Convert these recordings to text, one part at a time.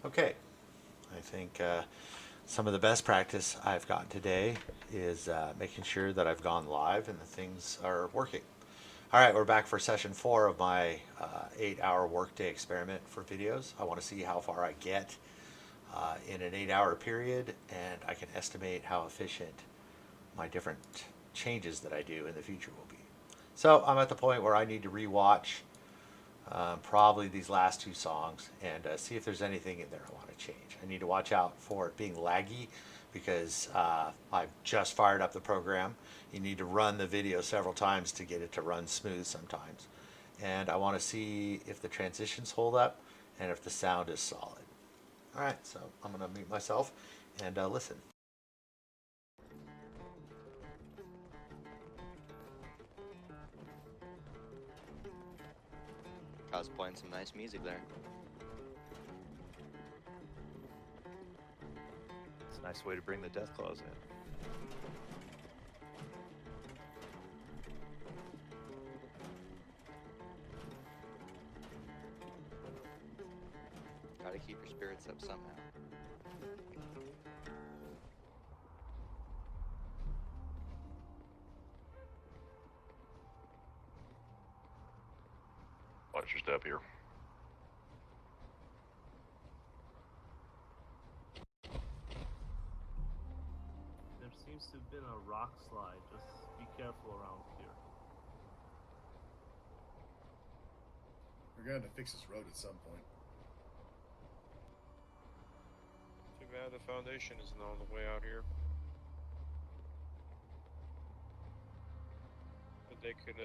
Okay, I think some of the best practice I've gotten today is making sure that I've gone live and the things are working. All right, we're back for session 4 of my 8-hour workday experiment for videos. I want to see how far I get in an 8-hour period, and I can estimate how efficient my different changes that I do in the future will be. So I'm at the point where I need to rewatch probably these last two songs and see if there's anything in there I want to change. I need to watch out for it being laggy because I've just fired up the program. You need to run the video several times to get it to run smooth sometimes. And I want to see if the transitions hold up and if the sound is solid. All right, so I'm going to mute myself and listen. Kyle's playing some nice music there. It's a nice way to bring the death claws in. Gotta keep your spirits up somehow. Watch your step here. There seems to have been a rock slide. Just be careful around here. We're gonna have to fix this road at some point. Too bad the foundation isn't on the way out here. But they could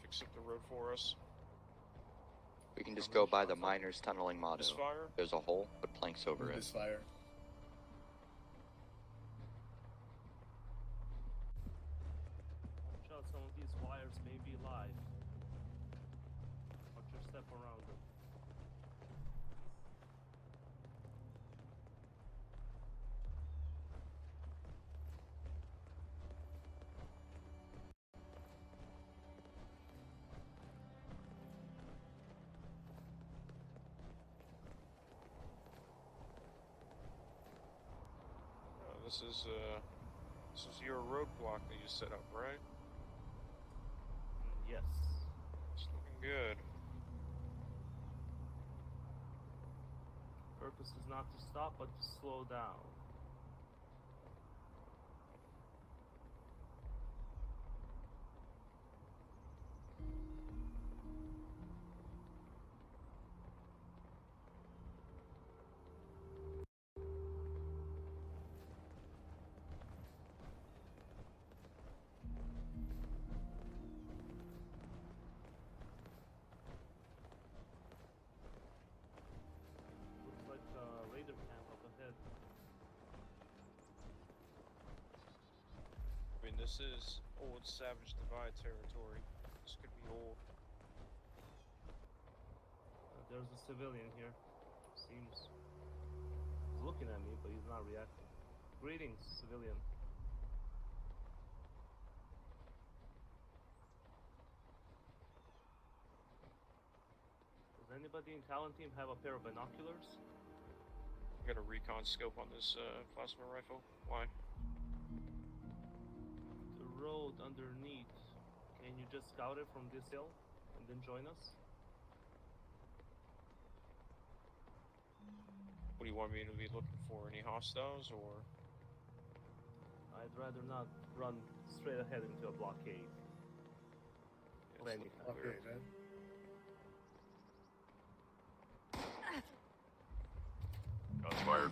fix up the road for us. We can just go by the miner's tunneling motto. Misfire? There's a hole, put planks over it. Misfire. Watch out, some of these wires may be live. Watch your step around them. This is your roadblock that you set up, right? Yes. It's looking good. Purpose is not to stop, but to slow down. Looks like a raider camp up ahead. I mean, this is old Savage Divide territory. This could be old. There's a civilian here. Seems he's looking at me, but he's not reacting. Greetings, civilian. Does anybody in Talon team have a pair of binoculars? Got a recon scope on this plasma rifle. Why? The road underneath. Can you just scout it from this hill and then join us? What do you want me to be looking for? Any hostiles or? I'd rather not run straight ahead into a blockade. Yeah, Let it's me looking Okay, clear. man. Shots fired.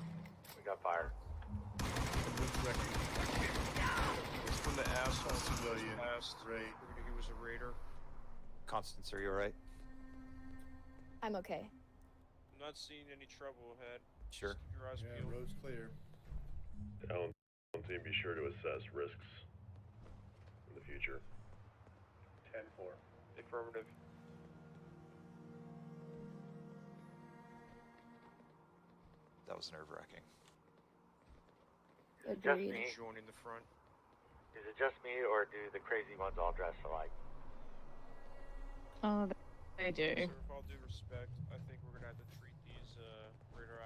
We got fire. It's from the asshole Civilian. past. Right. Figured he was a raider. Constance, are you alright? I'm okay. I'm not seeing any trouble ahead. Sure. Just keep your eyes Yeah, peeled. road's clear. Talon team, be sure to assess risks in the future. 10-4. Affirmative. That was nerve-wracking. Agreed. me? Joining the front. Is it just me, or do the crazy ones all dress alike? Oh, they do. Sir, with all due respect, I think we're gonna have to treat these raider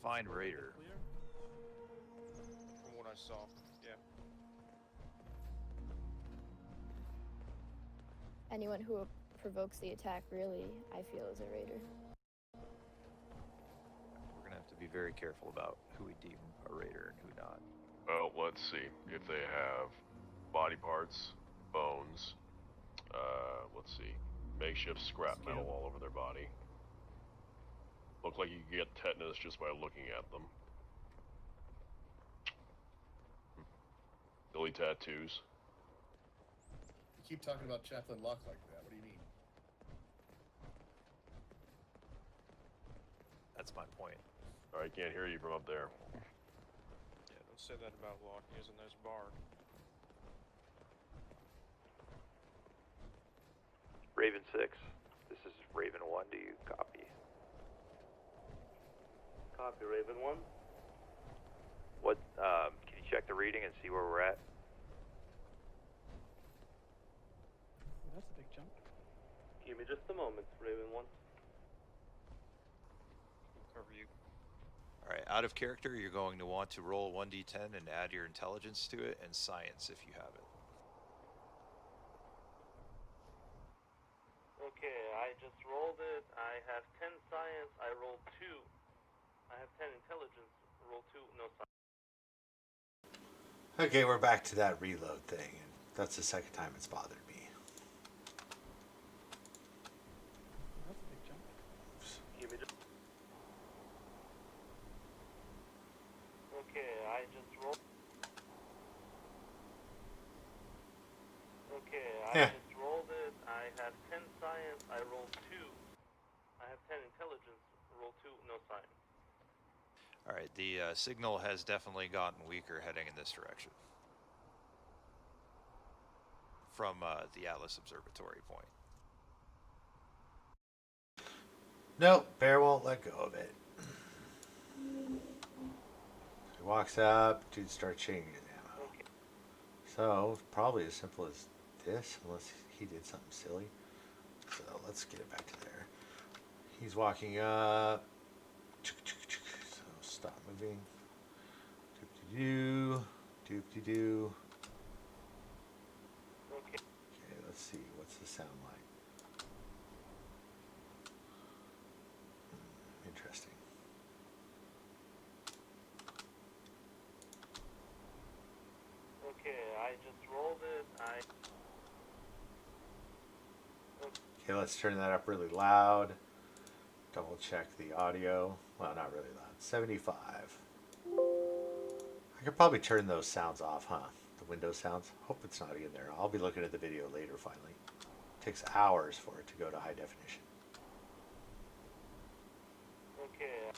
Find Raider. Clear? From what I saw, yeah. Anyone who provokes the attack, really, I feel, is a raider. We're gonna have to be very careful about who we deem a raider and who not. Well, let's see. If they have body parts, bones, let's see, makeshift scrap metal all over their body. Look like you can get tetanus just by looking at them. Silly tattoos. You keep talking about Chaplain Locke like that. What do you mean? That's my point. I can't hear you from up there. Yeah, don't say that about Locke. He has a nice bar. Raven 6, this is Raven 1, do you copy? Copy, Raven 1. What, can you check the reading and see where we're at? That's a big jump. Give me just a moment, Raven 1. Cover you. Alright, out of character, you're going to want to roll 1d10 and add your intelligence to it, and science if you have it. Okay, I just rolled it. I have 10 science. I rolled 2. I have 10 intelligence. Roll 2. No science. Okay, we're back to that reload thing, and that's the second time it's bothered me. That's a big jump. Give me just. Okay, I just rolled. Okay, I Yeah. just rolled it. I have 10 science. I rolled 2. I have 10 intelligence. Roll 2. No science. Alright, the signal has definitely gotten weaker heading in this direction. From the Atlas Observatory point. Nope, Bear won't let go of it. He walks up, dude starts changing his ammo. Okay. So, probably as simple as this, unless he did something silly. So, let's get it back to there. He's walking up. So, stop moving. Doop-de-doo. Doop-de-doo. Okay. Okay, let's see. What's the sound like? Interesting. Okay, I just rolled it. Okay, let's turn that up really loud. Double check the audio. Well, not really loud. 75. I could probably turn those sounds off, huh? The window sounds. Hope it's not in there. I'll be looking at the video later finally. Takes hours for it to go to high definition. Okay.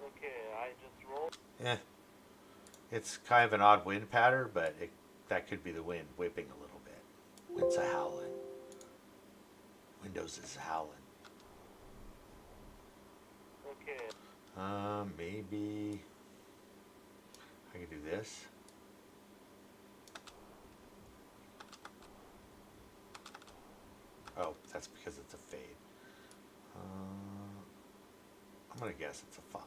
Okay, I just rolled. Eh. It's kind of an odd wind pattern, but that could be the wind whipping a little bit. Wind's a howling. Windows is howling. Okay. Maybe I could do this. Oh, that's because it's a fade. I'm gonna guess it's a 5.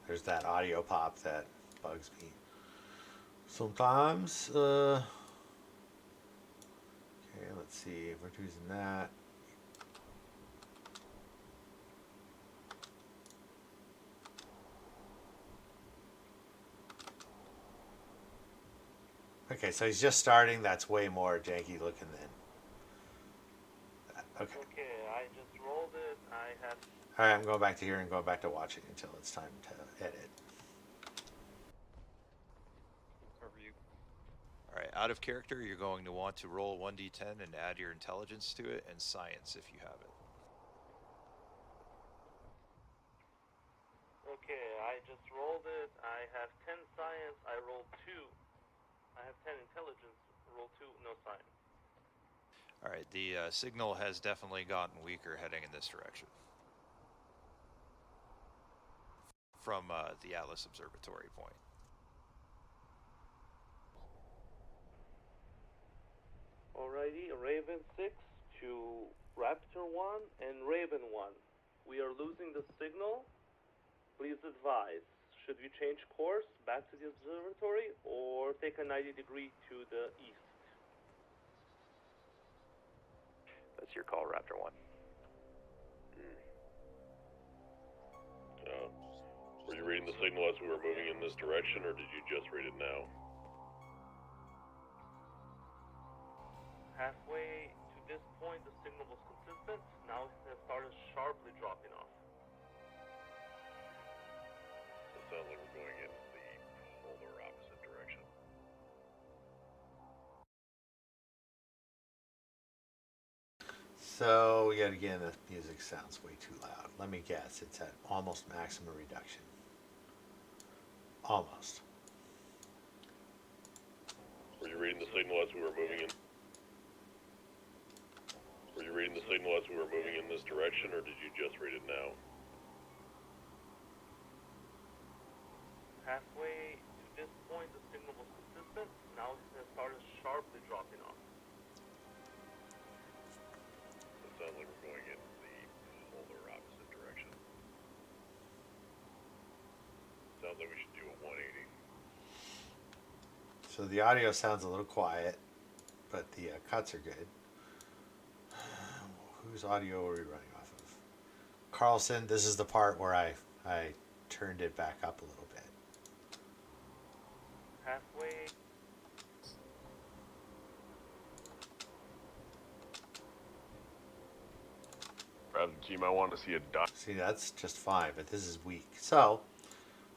There's that audio pop that bugs me sometimes. Okay, let's see if we're using that. Okay, so he's just starting. That's way more janky looking than that. Okay. Okay, I just rolled it. I have. All right, I'm going back to here and going back to watching until it's time to edit. Cover you. Alright, out of character, you're going to want to roll 1d10 and add your intelligence to it, and science if you have it. Okay, I just rolled it. I have 10 science. I rolled 2. I have 10 intelligence. Roll 2. No science. Alright, the signal has definitely gotten weaker heading in this direction. From the Atlas Observatory point. Alrighty, Raven 6, to Raptor 1 and Raven 1. We are losing the signal. Please advise. Should we change course back to the observatory or take a 90-degree to the east? That's your call, Raptor 1. Were you reading the signal as we were moving in this direction, or did you just read it now? Halfway to this point, the signal was consistent. Now it has started sharply dropping off. It sounds like we're going in the polar opposite direction. So, yet again, the music sounds way too loud. Let me guess, it's at almost maximum reduction. Almost. Were you reading the signal as we were moving in? Were you reading the signal as we were moving in this direction, or did you just read it now? Halfway to this point, the signal was consistent. Now it has started sharply dropping off. It sounds like we're going in the polar opposite direction. Sounds like we should do a 180. So the audio sounds a little quiet, but the cuts are good. Whose audio are we running off of? Carlson, this is the part where I turned it back up a little bit. Halfway. Rather team, I want to see a dot. See, that's just fine, but this is weak. So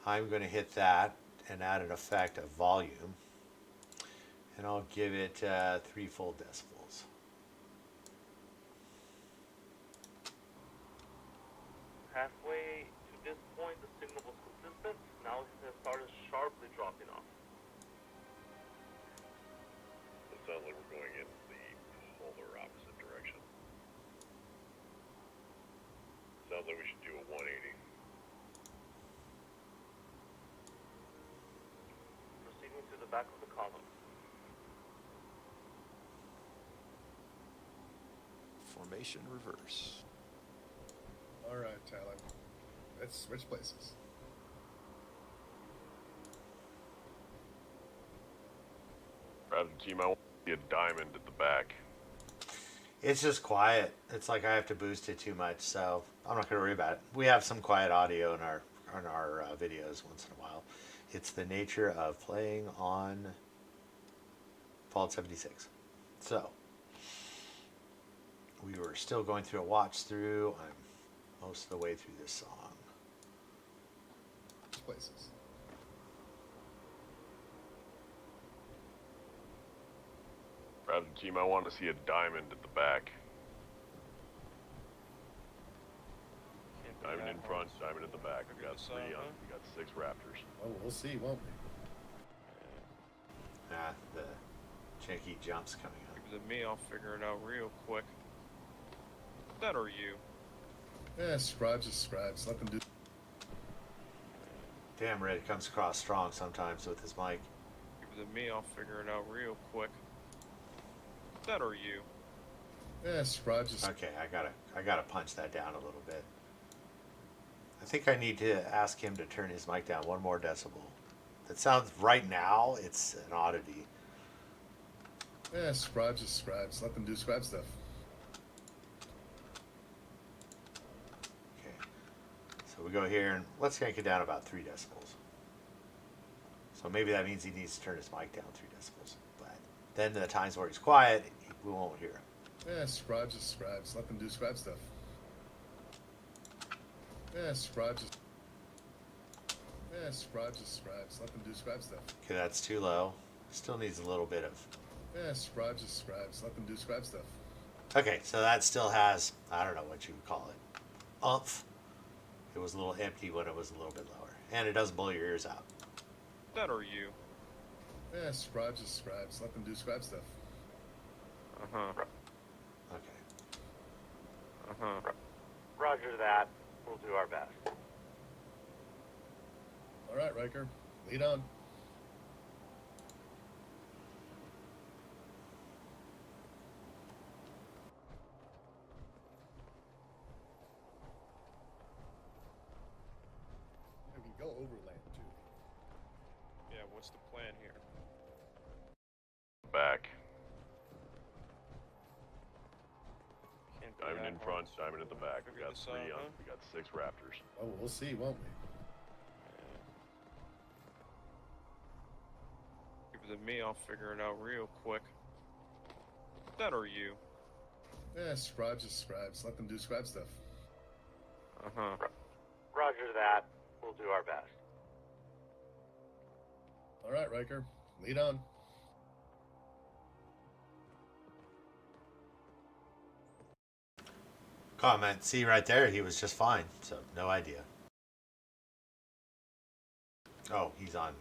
I'm going to hit that and add an effect of volume. And I'll give it 3 full decibels. Halfway to this point, the signal was consistent. Now it has started sharply dropping off. It sounds like we're going in the polar opposite direction. Sounds like we should do a 180. Proceeding to the back of the column. Formation reverse. Alright, Tyler. Let's switch places. Rather team, I want to see a diamond at the back. It's just quiet. It's like I have to boost it too much, so I'm not going to worry about it. We have some quiet audio in our videos once in a while. It's the nature of playing on Fallout 76. So we were still going through a watch through. I'm most of the way through this song. Switch places. Rather team, I want to see a diamond at the back. Can't be Diamond that in front, hard. diamond at the back. We got So, 3 on. huh? We got 6 raptors. Oh, we'll see, won't we? The janky jumps coming up. Give it to me, I'll figure it out real quick. That or you? Yeah, scribes are scribes. Let them do. Damn, Red comes across strong sometimes with his mic. Give it to me, I'll figure it out real quick. That or you? Yeah, scribes are. Okay, I gotta punch that down a little bit. I think I need to ask him to turn his mic down 1 more decibel. That sounds right now. It's an oddity. Yeah, scribes are scribes. Let them do scribe stuff. Okay, so we go here and let's yank it down about 3 decibels. So maybe that means he needs to turn his mic down 3 decibels. But then the times where he's quiet, we won't hear him. Yeah, scribes are scribes. Let them do scribe stuff. Yeah, scribes are. Yeah, scribes are scribes. Let them do scribe stuff. Okay, that's too low. Still needs a little bit of. Yeah, scribes are scribes. Let them do scribe stuff. Okay, so that still has, I don't know what you would call it, oomph. It was a little empty when it was a little bit lower. And it doesn't blow your ears out. That or you? Yeah, scribes are scribes. Let them do scribe stuff. Uh-huh. Okay. Uh-huh. Roger that. We'll do our best. Alright, Riker. Lead on. Diamond in front, diamond at the back. We Figure got this three. out, huh? We got 6 raptors. Oh, we'll see, won't we? Give it to me, I'll figure it out real quick. That or you? Yeah, scribes are scribes. Let them do scribe stuff. Uh-huh. Roger that. We'll do our best. All right, Riker, lead on. Comment. See right there, he was just fine. So no idea. Oh, he's on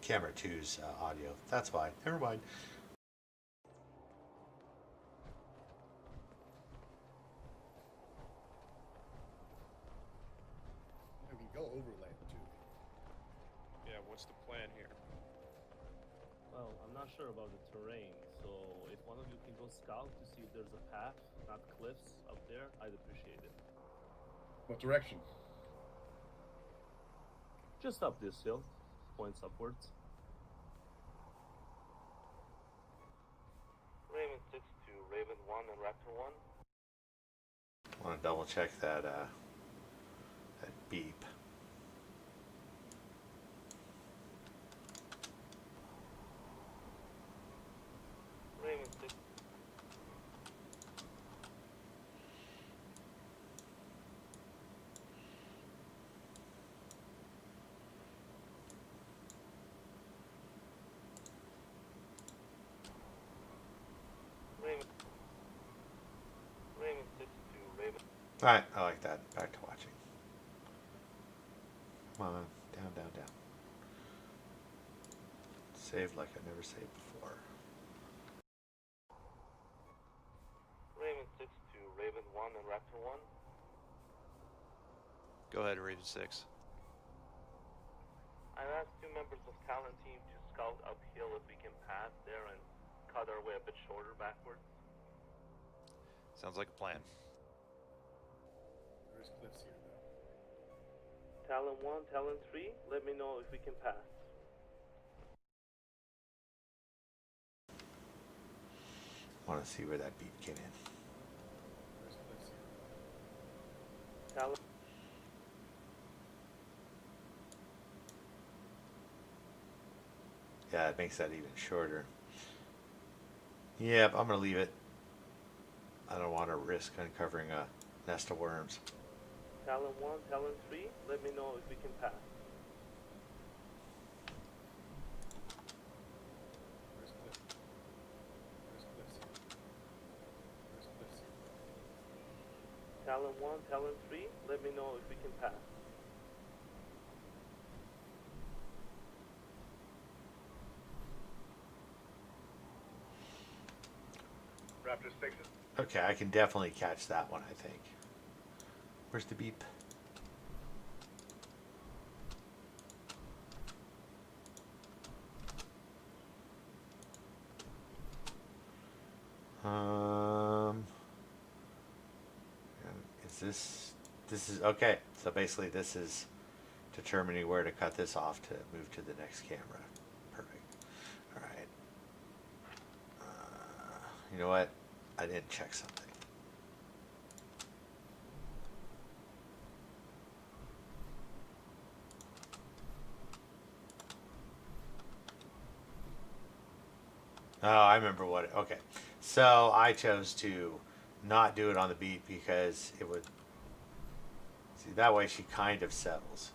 camera 2's audio. That's fine. Never mind. We can go overland too. Yeah, what's the plan here? Well, I'm not sure about the terrain, so if one of you can go scout to see if there's a path, not cliffs, up there, I'd appreciate it. What direction? Just up this hill, points upwards. Raven 6 to Raven 1 and Raptor 1. Want to double check that that beep. Raven 6. Raven 6 to Raven. Alright, I like that. Back to watching. Come on, down, down, down. Saved like I never saved before. Raven 6 to Raven 1 and Raptor 1. Go ahead, Raven 6. I've asked 2 members of Talon team to scout uphill if we can pass there and cut our way a bit shorter backwards. Sounds like a plan. There's cliffs here, though. Talon 1, Talon 3, let me know if we can pass. Want to see where that beep came in. There's cliffs here. Talon. Yeah, it makes that even shorter. Yep, I'm going to leave it. I don't want to risk uncovering a nest of worms. Talon 1, Talon 3, let me know if we can pass. There's cliffs. There's cliffs here. There's cliffs here. Talon 1, Talon 3, let me know if we can pass. Raptor 6 is Okay, I can definitely catch that one, I think. Where's the beep? This is okay. So basically this is determining where to cut this off to move to the next camera. Perfect. All right. You know what? I didn't check something. Oh, I remember what. Okay, so I chose to not do it on the beat because it would. See, that way she kind of settles.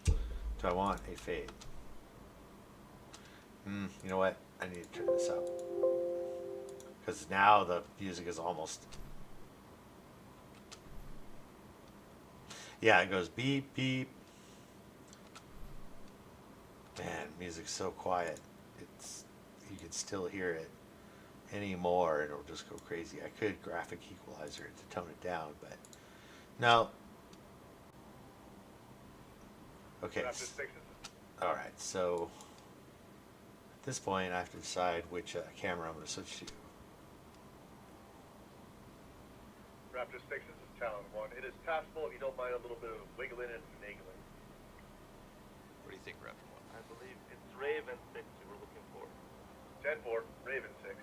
Do I want a fade? You know what? I need to turn this up. Because now the music is almost... Yeah, it goes beep, beep. Man, music's so quiet. You can still hear it anymore, and it'll just go crazy. I could graphic equalizer it to tone it down, but no. Okay. All right. So at this point, I have to decide which camera I'm going to switch to. Raptor 6, this is Talon 1. It is passable if you don't mind a little bit of wiggling and finagling. What do you think, Raptor 1? I believe it's Raven 6 we were looking for. 10-4, Raven 6.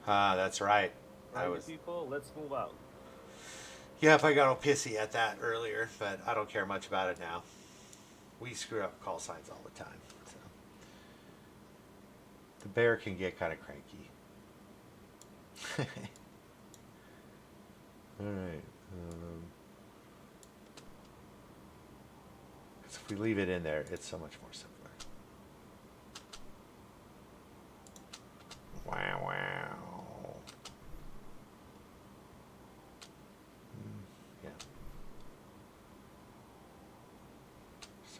Ah, that's right. I was. people, let's move out. Yep, I got all pissy at that earlier, but I don't care much about it now. We screw up call signs all the time. So. The bear can get kind of cranky. Alright. 'Cause if we leave it in there, it's so much more simpler. Wow, wow. Yeah.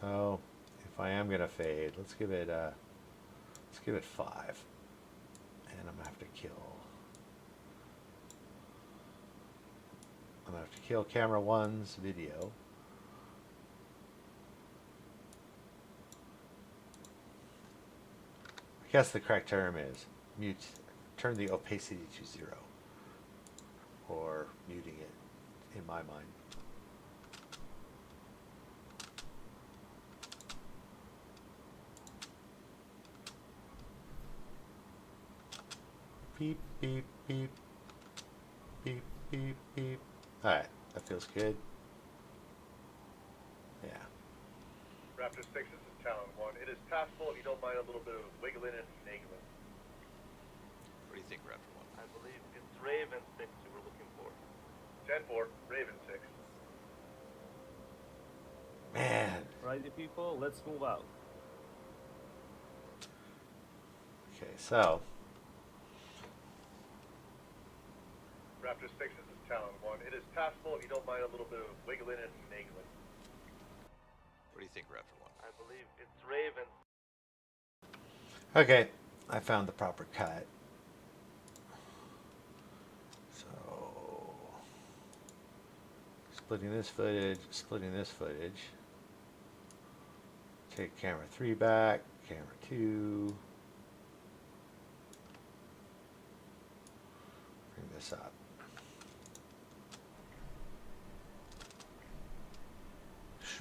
So, if I am gonna fade, let's give it 5, and I'm gonna have to kill. I'm gonna have to kill camera 1's video. I guess the correct term is mute. Turn the opacity to 0, or muting it, in my mind. Beep, beep, beep. Beep, beep, beep. Alright, that feels good. Yeah. Raptor 6, this is Talon 1. It is passable if you don't mind a little bit of wiggling and finagling. What do you think, Raptor 1? I believe it's Raven 6 you were looking for. 10-4, Raven 6. Man. Righty people, let's move out. Okay, so. Raptor 6, this is Talon 1. It is passable if you don't mind a little bit of wiggling and finagling. What do you think, Raptor 1? I believe it's Raven. Okay, I found the proper cut. So. Splitting this footage. Take camera 3 back, camera 2. Bring this up.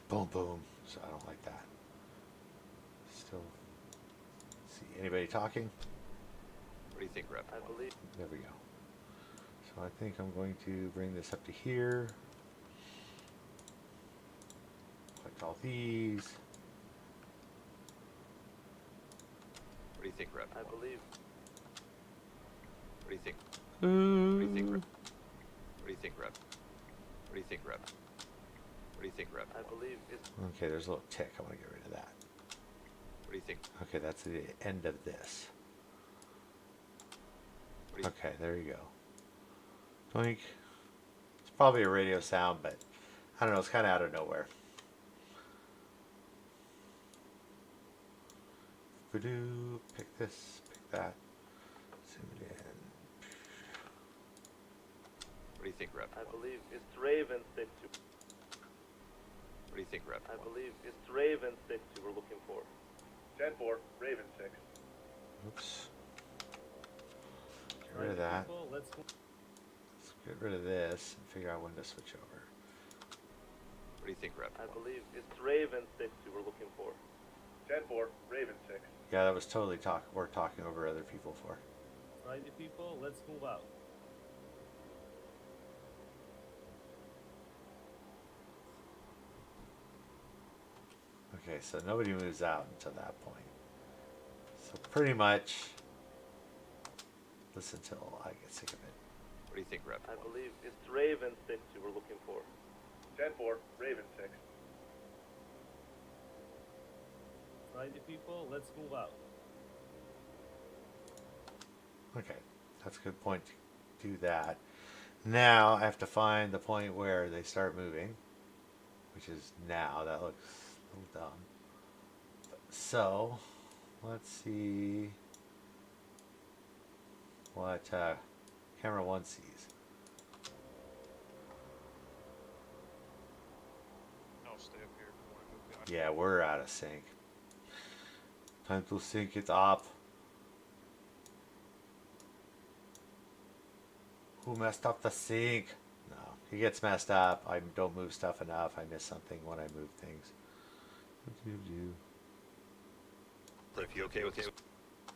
Boom, boom. So I don't like that. Still. See anybody talking? What do you think, Raptor 1? I believe. There we go. So I think I'm going to bring this up to here. Click all these. What do you think, Raptor 1? I believe. What do you think? What do you think, Raptor? What do you think, Raptor? What do you think, Raptor? What do you think, Raptor? I believe it's. Okay, there's a little tick. I want to get rid of that. What do you think? Okay, that's the end of this. What do you Okay, there you go. Doink. It's probably a radio sound, but I don't know. It's kind of out of nowhere. Voodoo. Pick this. Pick that. Zoom it in. What do you think, Raptor 1? I believe it's Raven 6. What do you think, Raptor 1? I believe it's Raven 6 you were looking for. 10-4, Raven 6. Oops. Get rid of that. People, let's Get rid of this and figure out when to switch over. What do you think, Raptor 1? I believe it's Raven 6 you were looking for. 10-4, Raven 6. Yeah, that was totally we're talking over other people for. Righty people, let's move out. Okay, so nobody moves out until that point. So pretty much listen till I get sick of it. What do you think, Raptor 1? I believe it's Raven 6 you were looking for. 10-4, Raven 6. Righty people, let's move out. Okay, that's a good point to do that. Now I have to find the point where they start moving, which is now. That looks a little dumb. So, let's see what camera 1 sees. I'll stay up here if you want to move down. Yeah, we're out of sync. Time to sync it up. Who messed up the sync? No, he gets messed up. I don't move stuff enough. I miss something when I move things. Cliff, you okay with this?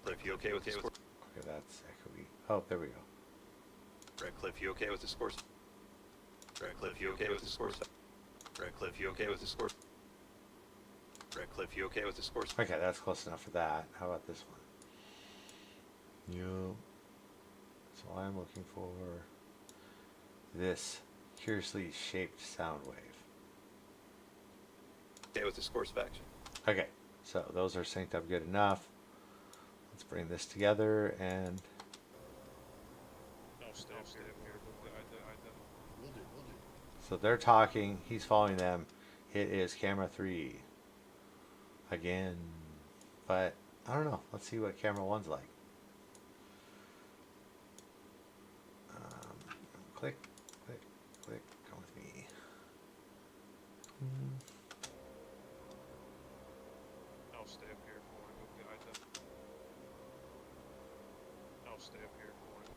Cliff, you okay with the score? Okay, that's echoey. Oh, there we go. Redcliffe, you okay with the scores? Redcliffe, you okay with the scores? Redcliffe, you okay with the scores? Redcliffe, you okay with the scores? Okay, that's close enough for that. How about this one? So I'm looking for this curiously shaped sound wave. Okay with the course of action. Okay, so those are synced up good enough. Let's bring this together and No, stay up here. Will do, will do. so they're talking, he's following them. It is camera 3 again, but I don't know. Let's see what camera 1's like. Click, click, click, come with me. No, stay up here for me. Go guide them. No, stay up here for me.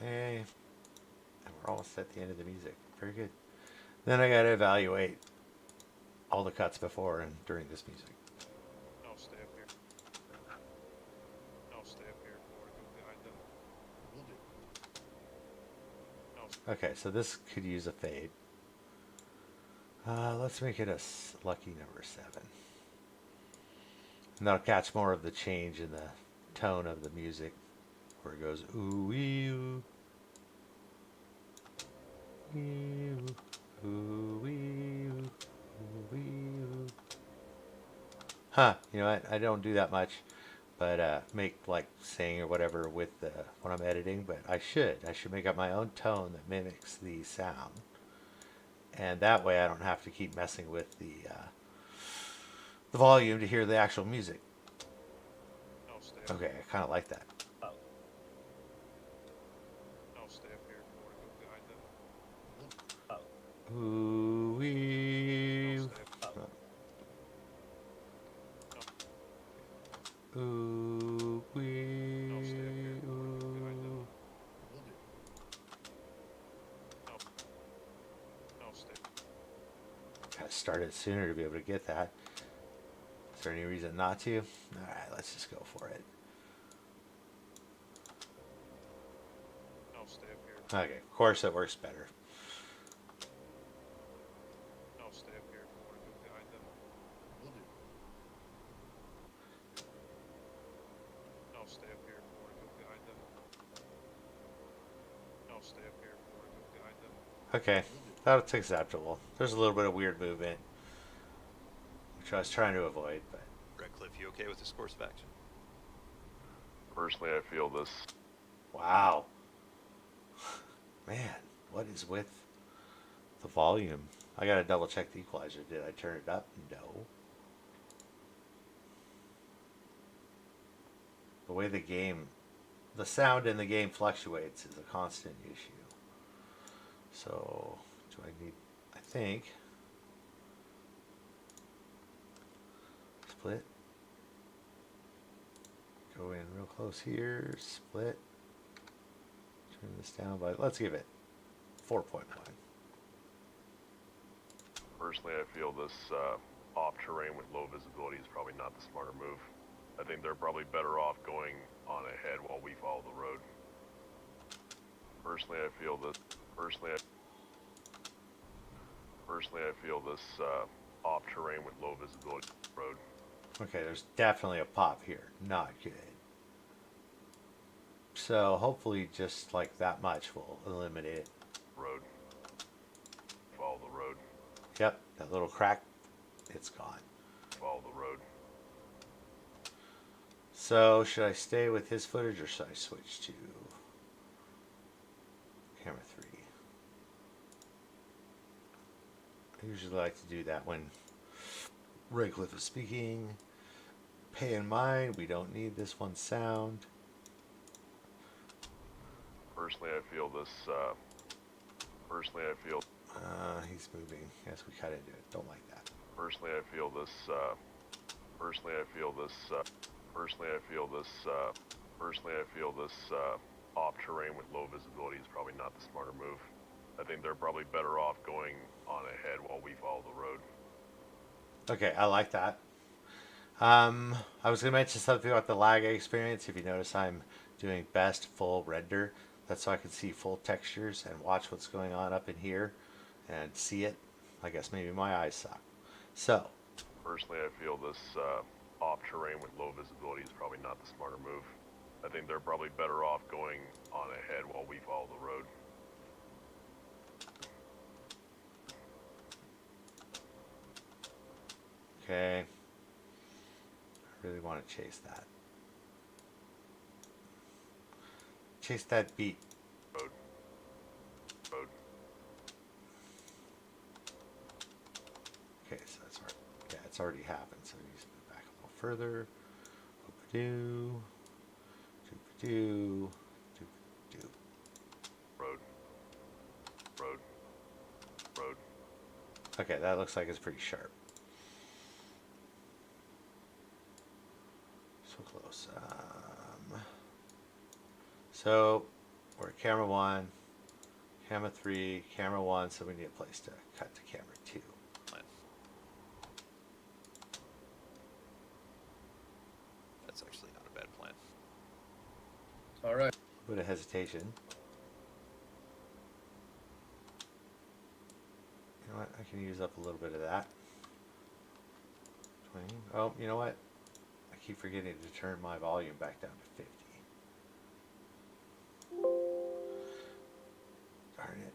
Okay, and we're almost at the end of the music. Very good. Then I gotta evaluate all the cuts before and during this music. No, stay up here. No, stay up here for me. Go guide them. Will do. No, Okay, so this could use a fade. Let's make it a lucky number 7. And that'll catch more of the change in the tone of the music, where it goes ooh wee ooh, wee ooh, ooh wee ooh, ooh wee ooh. Huh? You know what? I don't do that much, but make like sing or whatever with the when I'm editing. But I should make up my own tone that mimics the sound, and that way I don't have to keep messing with the volume to hear the actual music. no, stay up Okay, I kind of like that. No, stay up here for me. Go guide them. Ooh wee. No, stay up. Ooh wee. No, stay up here for me. Go guide them. Ooh. Will do. No, stay. Gotta start it sooner to be able to get that. Is there any reason not to? Alright, let's just go for it. No, stay up here. Okay, of course it works better. No, stay up here for me. Go guide them. Will do. No, stay up here for me. Go guide them. No, stay up here for me. Go guide them. Okay, that's acceptable. There's a little bit of weird movement, which I was trying to avoid, but Redcliffe, you okay with the course of action? Personally, I feel this. wow. Man, what is with the volume? I gotta double check the equalizer. Did I turn it up? No. The way the sound in the game fluctuates is a constant issue. So, do I need, I think, split, go in real close here, split, turn this down by, let's give it 4.1. Personally, I feel this off terrain with low visibility is probably not the smarter move. I think they're probably better off going on ahead while we follow the road. Personally, I feel this. Personally, I feel this off terrain with low visibility road. Okay, there's definitely a pop here. Not good. So hopefully just like that much will eliminate it. Road. Follow the road. Yep, that little crack, it's gone. Follow the road. So should I stay with his footage or should I switch to camera 3? I usually like to do that when Redcliffe is speaking. Pay in mind, we don't need this one sound. Personally, I feel this. Personally, I feel. He's moving. Yes, we cut into it. Don't like that. Personally, I feel this. Personally, I feel this. Personally, I feel this. Personally, I feel this off terrain with low visibility is probably not the smarter move. I think they're probably better off going on ahead while we follow the road. Okay, I like that. I was going to mention something about the lag experience. If you notice, I'm doing best full render. That's so I can see full textures and watch what's going on up in here and see it. I guess maybe my eyes suck. So, Personally, I feel this off terrain with low visibility is probably not the smarter move. I think they're probably better off going on ahead while we follow the road. okay. I really want to chase that. Chase that beat. Road. Road. Okay, so that's already, yeah, it's already happened. So we just move back a little further. Doo-ba-doo. Doo-ba-doo. Doo-ba-doo. Road. Road. Road. Okay, that looks like it's pretty sharp. So close. So we're at camera 1, camera 3, camera 1, so we need a place to cut to camera 2. That's actually not a bad plan. All right. A bit of hesitation. You know what? I can use up a little bit of that. 20. Oh, you know what? I keep forgetting to turn my volume back down to 50. Darn it.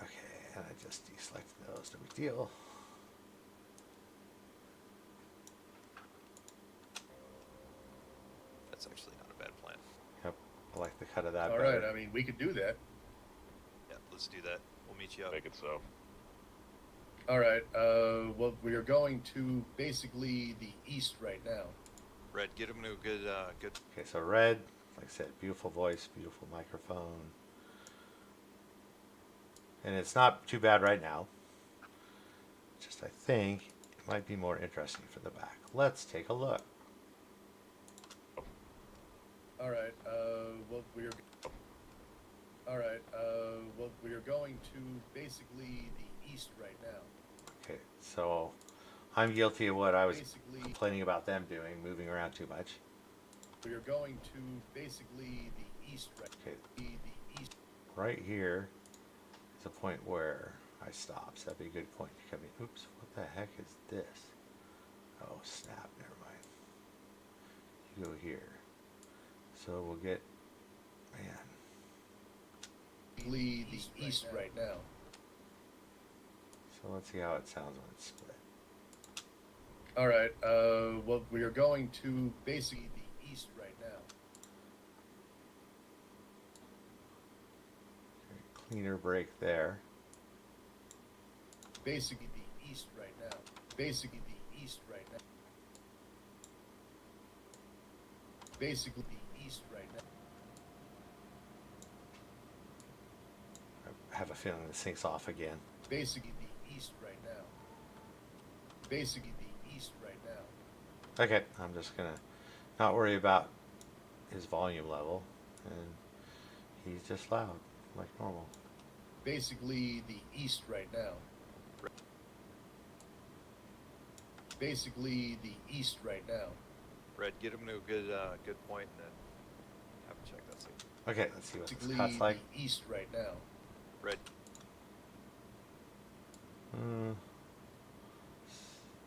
Okay, and I just deselected those. No big deal. That's actually not a bad plan. Yep, I like the cut of that All better. right. I mean, we could do that. Yeah, let's do that. We'll meet you up. Make it so. All right. Well, we are going to basically the east right now. Red, get him to a good, good. Okay, so Red, like I said, beautiful voice, beautiful microphone. And it's not too bad right now. Just I think it might be more interesting for the back. Let's take a look. All right. Well, we are. All right. Well, we are going to basically the east right now. Okay, so I'm guilty of what I was Basically, complaining about them doing, moving around too much. we are going to basically the east right. Okay, The east. right here is a point where I stop. So that'd be a good point to come in. Oops, what the heck is this? Oh, snap, never mind. You go here. So we'll get, man. The east right now. So let's see how it sounds when it's split. All right. Well, we are going to basically the east right now. Okay, cleaner break there. Basically the east right now. Basically the east right now. Basically the east right now. I have a feeling it sinks off again. Basically the east right now. Basically the east right now. Okay, I'm just gonna not worry about his volume level, and he's just loud, like normal. Basically the east right now. Basically the east right now. Red, get him to a good, good point, and then have him check that signal. Okay, let's see what this Basically cut's like. the east right now. Red,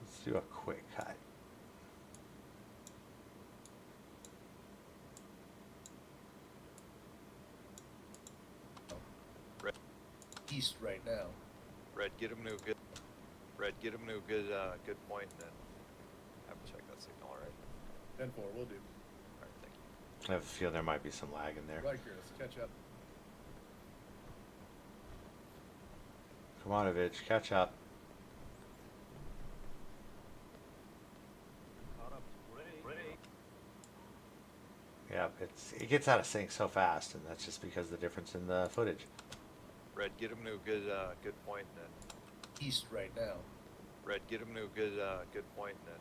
Let's do a quick cut. East right now. Red, get him to a good. Red, get him to a good, good point, and then have him check that signal. All right. 10-4, we'll do. All right. Thank you. I have a feeling there might be some lag in there. Right here, let's catch up. Kermanovich, catch up. Yeah, it gets out of sync so fast, and that's just because of the difference in the footage. Red, get him to a good, good point, and then. East right now. Red, get him to a good, good point, and then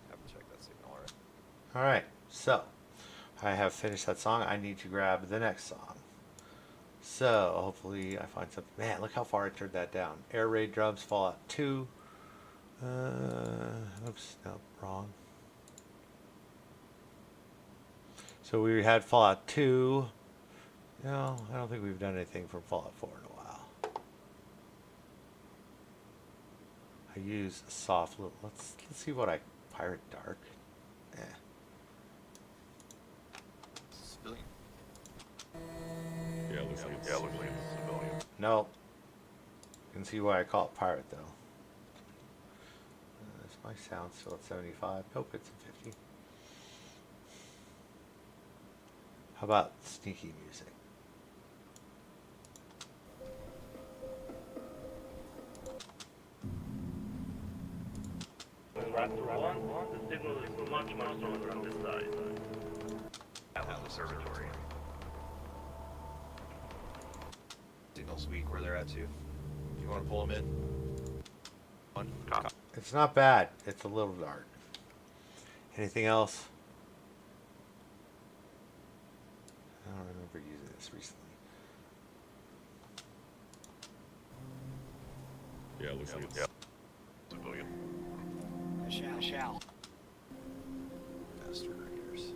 have him check that signal. All right. All right, so I have finished that song. I need to grab the next song. So hopefully I find something. Man, look how far I turned that down. Air raid drums, Fallout 2. Oops, no, wrong. So we had Fallout 2. No, I don't think we've done anything from Fallout 4 in a while. I use soft little. Let's see what I pirate dark. Eh. Civilian. Yeah, it looks like it's a civilian. No. You can see why I call it pirate though. Is my sound still at 75? Nope, it's at 50. How about sneaky music? Raptor 1, the signal is much stronger on this side. Atlas Observatory. Signal's weak where they're at too. You want to pull them in? One. It's not bad. It's a little dark. Anything else? I don't remember using this recently. Yeah, it looks like it's civilian. Shall. Faster regulars.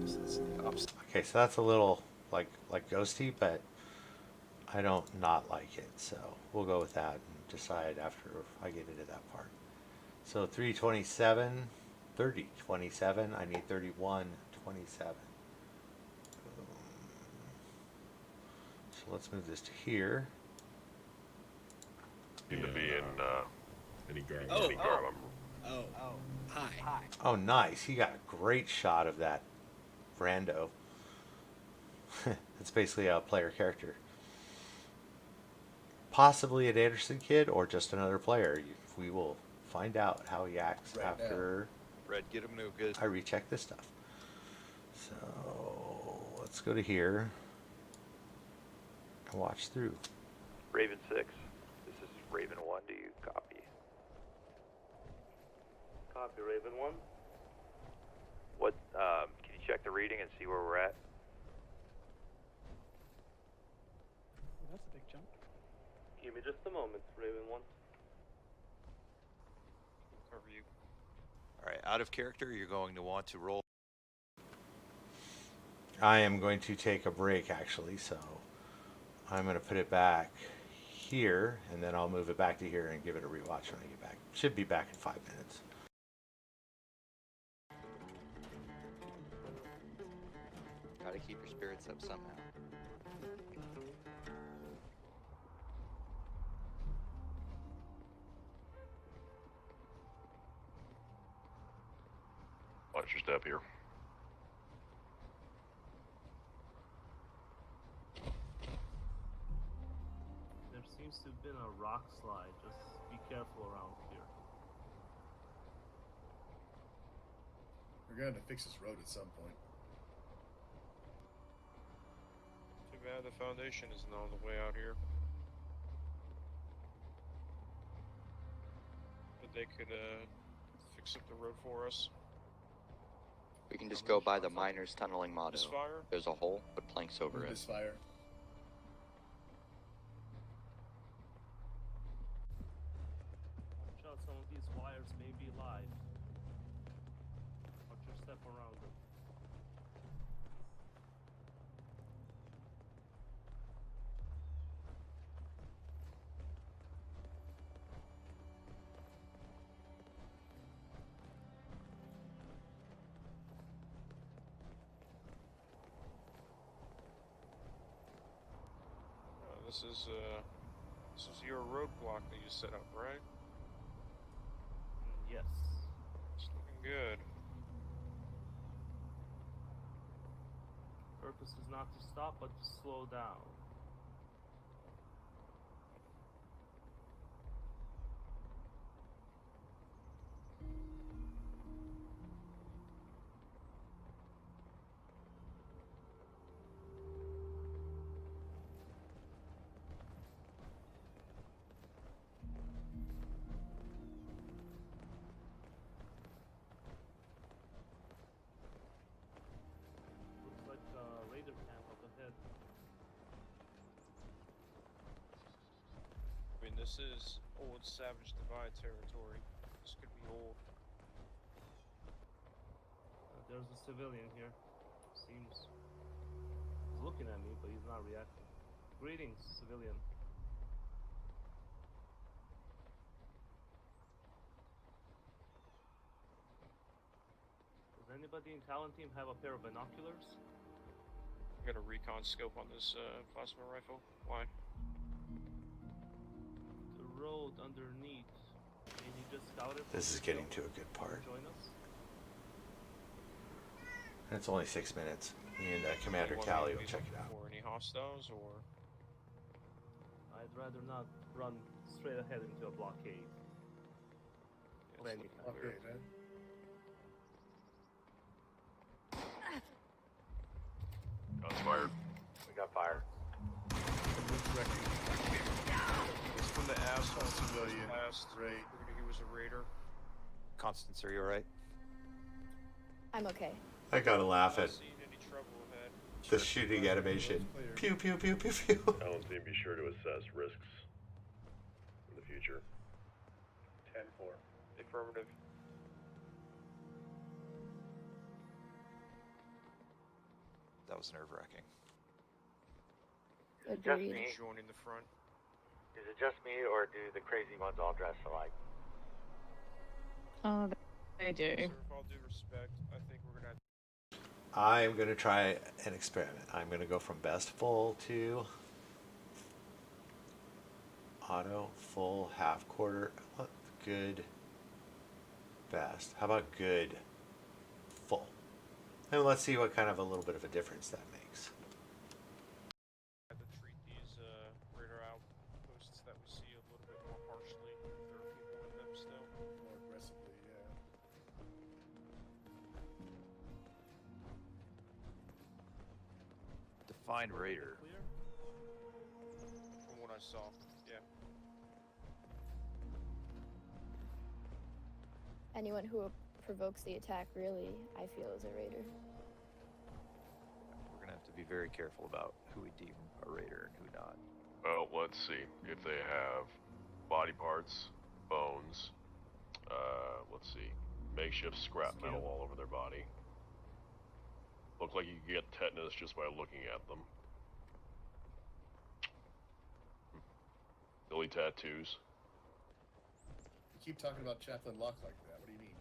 This is the opposite. Okay, so that's a little like ghosty, but I don't not like it. So we'll go with that and decide after I get into that part. So 327, 3027. I need 3127. So let's move this to here. Seem to be in any garb. Hi. Oh, nice. He got a great shot of that rando. It's basically a player character. Possibly an Anderson kid or just another player. We will find out how he acts Right after Red, get them no good. I recheck this stuff. So let's go to here and watch through. Raven 6, this is Raven 1, do you copy? Copy, Raven 1. What, can you check the reading and see where we're at? Oh, that's a big jump. Give me just a moment, Raven 1. Cover you. Alright, out of character, you're going to want to roll. I am going to take a break actually, so I'm going to put it back here and then I'll move it back to here and give it a rewatch when I get back. Should be back in 5 minutes. Gotta keep your spirits up somehow. Watch your step here. There seems to have been a rock slide. Just be careful around here. We're going to fix this road at some point. Too bad the foundation isn't on the way out here. But they could fix up the road for us. We can just go by the miners tunneling motto. Misfire? There's a hole, put planks over Move it. this fire. Watch out, some of these wires may be live. Watch your step around them. This is your roadblock that you set up, right? Yes. It's looking good. Purpose is not to stop, but to slow down. this is old Savage Divide territory. This could be old. There's a civilian here. Seems he's looking at me, but he's not reacting. Greetings, civilian. Does anybody in talent team have a pair of binoculars? I got a recon scope on this plasma rifle. Why? The road underneath. Can you just scout it? This is getting to a good part. Join us. And it's only 6 minutes. Me and Commander You want me Callie to will be check it looking out. For any hostiles or? I'd rather not run straight ahead into a blockade. Yeah, Of any it's kind. looking Okay, weird. man. Shots fired. We got fire. It's from the asshole Civilian. last. Right. He was a raider. Constance, are you alright? I'm okay. I gotta laugh Not at seeing any trouble ahead. the shooting animation. Pew pew pew pew pew. Talent team, be sure to assess risks in the future. 10-4. Affirmative. That was nerve-wracking. Agreed. me? Joining the front. Is it just me, or do the crazy ones all dress alike? Oh, they do. Sir, with all due respect, I think we're gonna have I'm gonna try an experiment. I'm gonna go from best full to auto, full, half quarter, good, best. How about good, full? And let's see what kind of a little bit of a difference that makes. to treat these raider outposts that we see a little bit more harshly. There are people in them still. More aggressively, yeah. Defined raider. Clear? From what I saw, yeah. Anyone who provokes the attack, really, I feel, is a raider. We're gonna have to be very careful about who we deem a raider and who not. Well, let's see. If they have body parts, bones, let's see, makeshift scrap metal all over their body. Look like you can get tetanus just by looking at them. Silly tattoos. You keep talking about Chaplain Locke like that. What do you mean?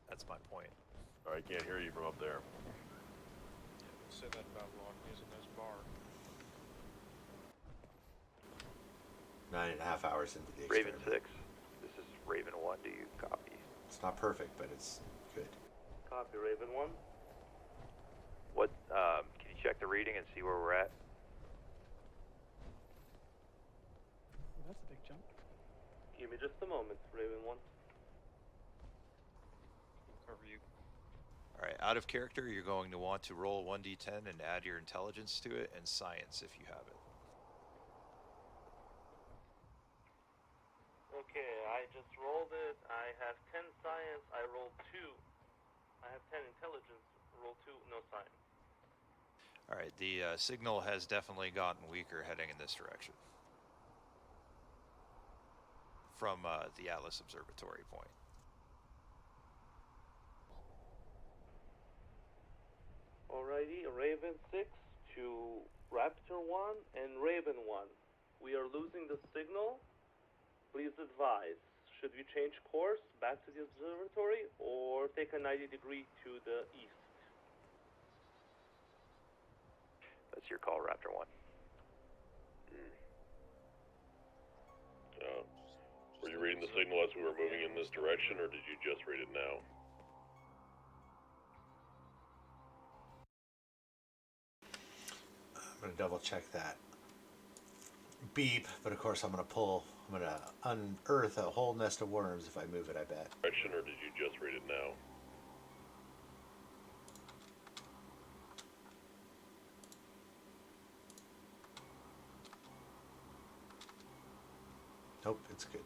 That's my point. I can't hear you from up there. Said that about Locke using his bar. 9.5 hours into the Raven experiment. 6. This is Raven 1. Do you copy? It's not perfect, but it's good. Copy, Raven 1. What? Can you check the reading and see where we're at? Oh, that's a big jump. Give me just a moment, Raven 1. We'll cover you. Alright, out of character, you're going to want to roll 1d10 and add your intelligence to it and science if you have it. Okay, I just rolled it. I have 10 science. I rolled 2. I have 10 intelligence. Roll 2. No science. Alright, the signal has definitely gotten weaker heading in this direction. From the Atlas Observatory point. Alrighty, Raven 6 to Raptor 1 and Raven 1. We are losing the signal. Please advise. Should we change course back to the observatory or take a 90-degree to the east? That's your call, Raptor 1. Were you reading the signal as we were moving in this direction, or did you just read it now? I'm gonna double check that beep, but of course I'm gonna unearth a whole nest of worms if I move it, I bet. Direction, or did you just read it now? Nope, it's good.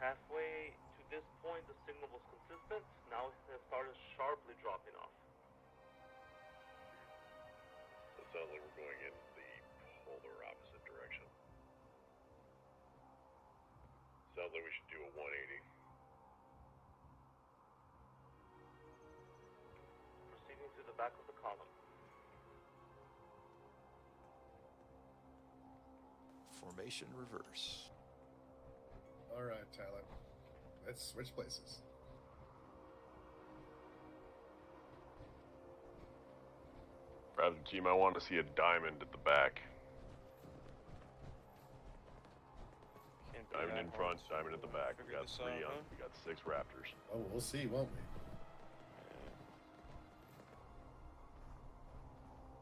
Halfway to this point, the signal was consistent. Now it has started sharply dropping off. It sounds like we're going in the Sounds like we should do a 180. Proceeding to the back of the column. Formation reverse. Alright, Tyler. Let's switch places. Raptor team, I want to see a diamond at the back. Can't be Diamond that in hard front, to, diamond at the back. We figure got this three out, on. huh? We got 6 Raptors. Oh, we'll see, won't we?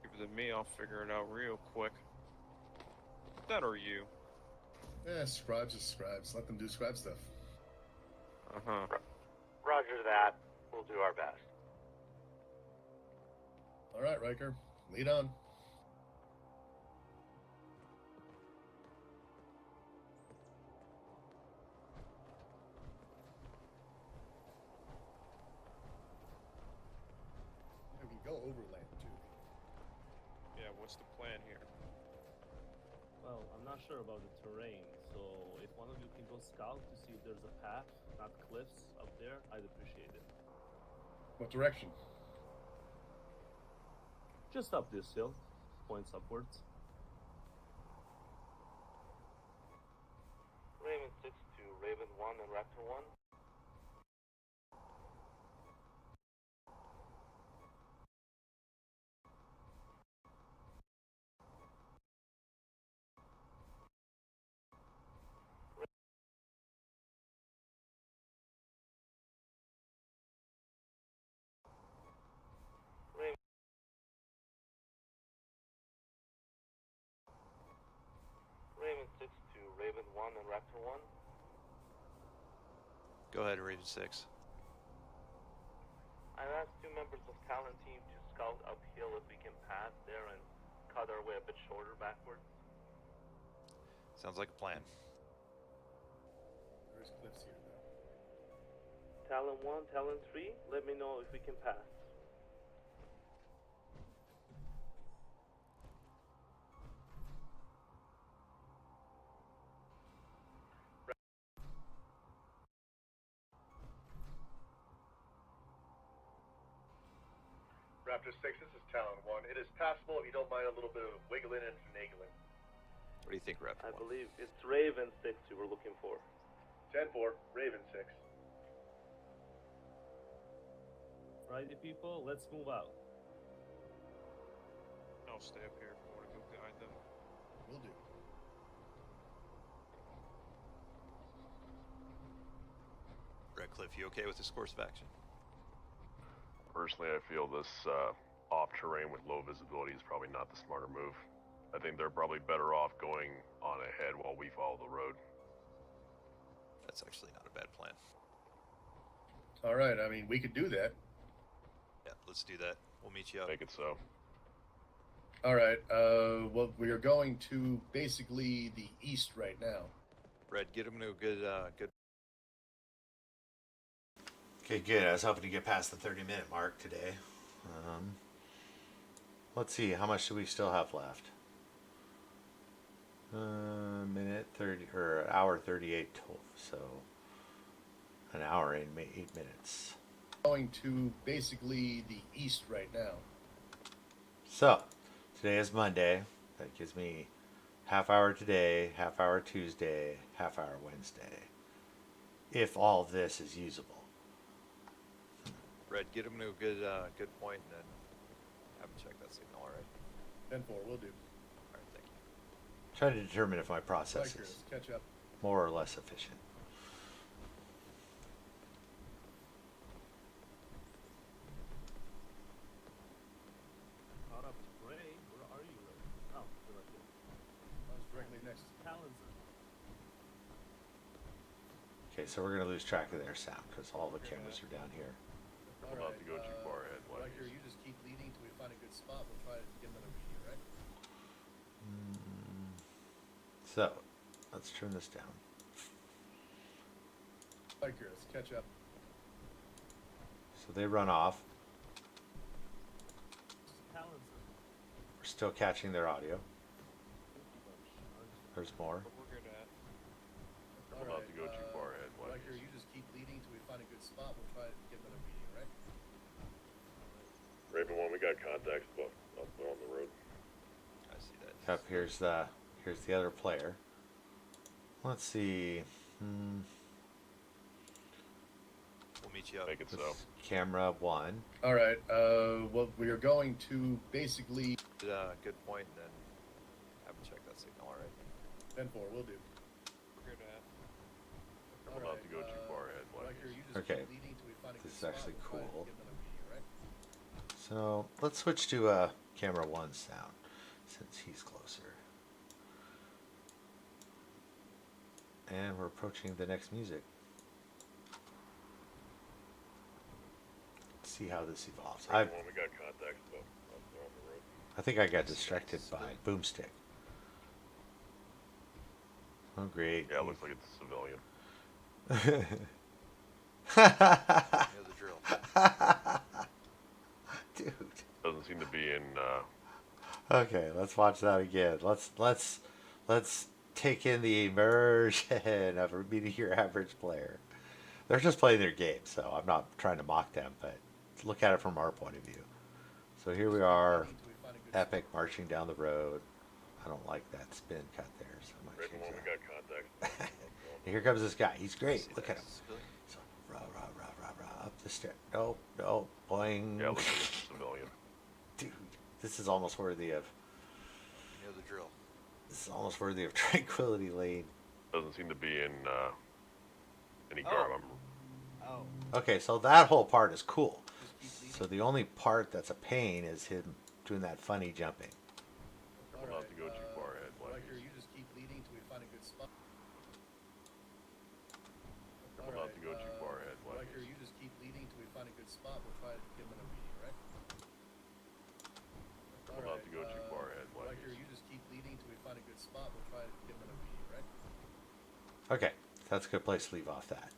Give it to me, I'll figure it out real quick. That or you. Yeah, scribes are scribes. Let them do scribe stuff. Uh-huh. Roger that. We'll do our best. Alright, Riker. Lead on. We can go overland, too. Yeah, what's the plan here? Well, I'm not sure about the terrain, so if one of you can go scout to see if there's a path, not cliffs, up there, I'd appreciate it. What direction? Just up this hill, points upwards. Raven 6 to Raven 1 and Raptor 1. Raven 6 to Raven 1 and Raptor 1. Go ahead, Raven 6. I've asked 2 members of Talon team to scout uphill if we can pass there and cut our way a bit shorter backwards. Sounds like a plan. There's cliffs here, though. Talon 1, Talon 3, let me know if we can pass. Raptor 6, this is Talon 1. It is passable if you don't mind a little bit of wiggling and finagling. What do you think, Raptor I 1? believe it's Raven 6 you were looking for. 10-4, Raven 6. Righty people, let's move out. I'll stay up here if you want to go guide them. Will do. Redcliffe, you okay with this course of action? Personally, I feel this off terrain with low visibility is probably not the smarter move. I think they're probably better off going on ahead while we follow the road. That's actually not a bad plan. Alright, I mean, we could do that. Yeah, let's do that. We'll meet you up. Make it so. Alright, well, we are going to basically the east right now. Red, get him to a good, good. Okay, good. I was hoping to get past the 30-minute mark today. Let's see, how much do we still have left? Minute 30 or hour 38 total, so an hour and 8 minutes. Going to basically the east right now. So today is Monday. That gives me half hour today, half hour Tuesday, half hour Wednesday. If all of this is usable. Red, get him to a good, good point, and then have him check that signal. All right. 10-4, will do. All right. Thank you. Try to determine if my process Riker, is catch up. more or less efficient. Caught up to Gray. Where are you, Ray? Oh, you're right there. I was directly next to Talon's. Okay, so we're gonna lose track of their sound because all the cameras are down here. We'll not have to go too far ahead. Riker, you just keep leading till we find a good spot. We'll try to get another read, right? So let's turn this down. Riker, let's catch up. So they run off. Talon's. We're still catching their audio. There's more. What we're good at. We'll not have to go too far We'll try to get another meeting, right? Raven 1, we got contacts up on the road. I see that. Yep, here's the other player. Let's see. We'll meet you up. Make it so. This camera 1. All right. Well, we are going to basically. Good point, and then have him check that signal. All right. 10-4, we'll do. We're good at. We're not to go too far ahead, Riker, Blackies. you just Okay. keep leading till we find a This good is actually spot. We'll try to cool. get another meeting, right? So let's switch to camera 1 sound since he's closer. And we're approaching the next music. Let's see how this evolves. Raven 1, we got contacts up on the road. I think I got distracted by Boomstick. Oh, great. Yeah, it looks like it's a civilian. You know the drill. Dude. Doesn't seem to be in. Okay, let's watch that again. Let's take in the immersion of meeting your average player. They're just playing their game, so I'm not trying to mock them, but look at it from our point of view. So here we are, epic marching down the road. I don't like that spin cut there, so I might Raven 1, change we that. got contacts. And here comes this guy. He's great. See Look that at him. civilian? So rah rah rah rah rah up the stair. Nope, nope, boing. Yeah, it looks like it's a civilian. Dude, this is almost worthy of. You know the drill. This is almost worthy of Tranquility Lane. Doesn't seem to be in any garb. Okay, so that whole part is cool. So the only part that's a pain is him doing that funny jumping. We're not to go too far ahead, Riker, Blackies. you just keep leading till we find a good spot. We're not to go too far ahead, Riker, Blackies. you just keep leading till we find a good spot. We'll try to get another meeting, right? We're not to go too far ahead, Riker, Blackies. you just keep leading till we find a good spot. We'll try to get another meeting, right? Okay, that's a good place to leave off that.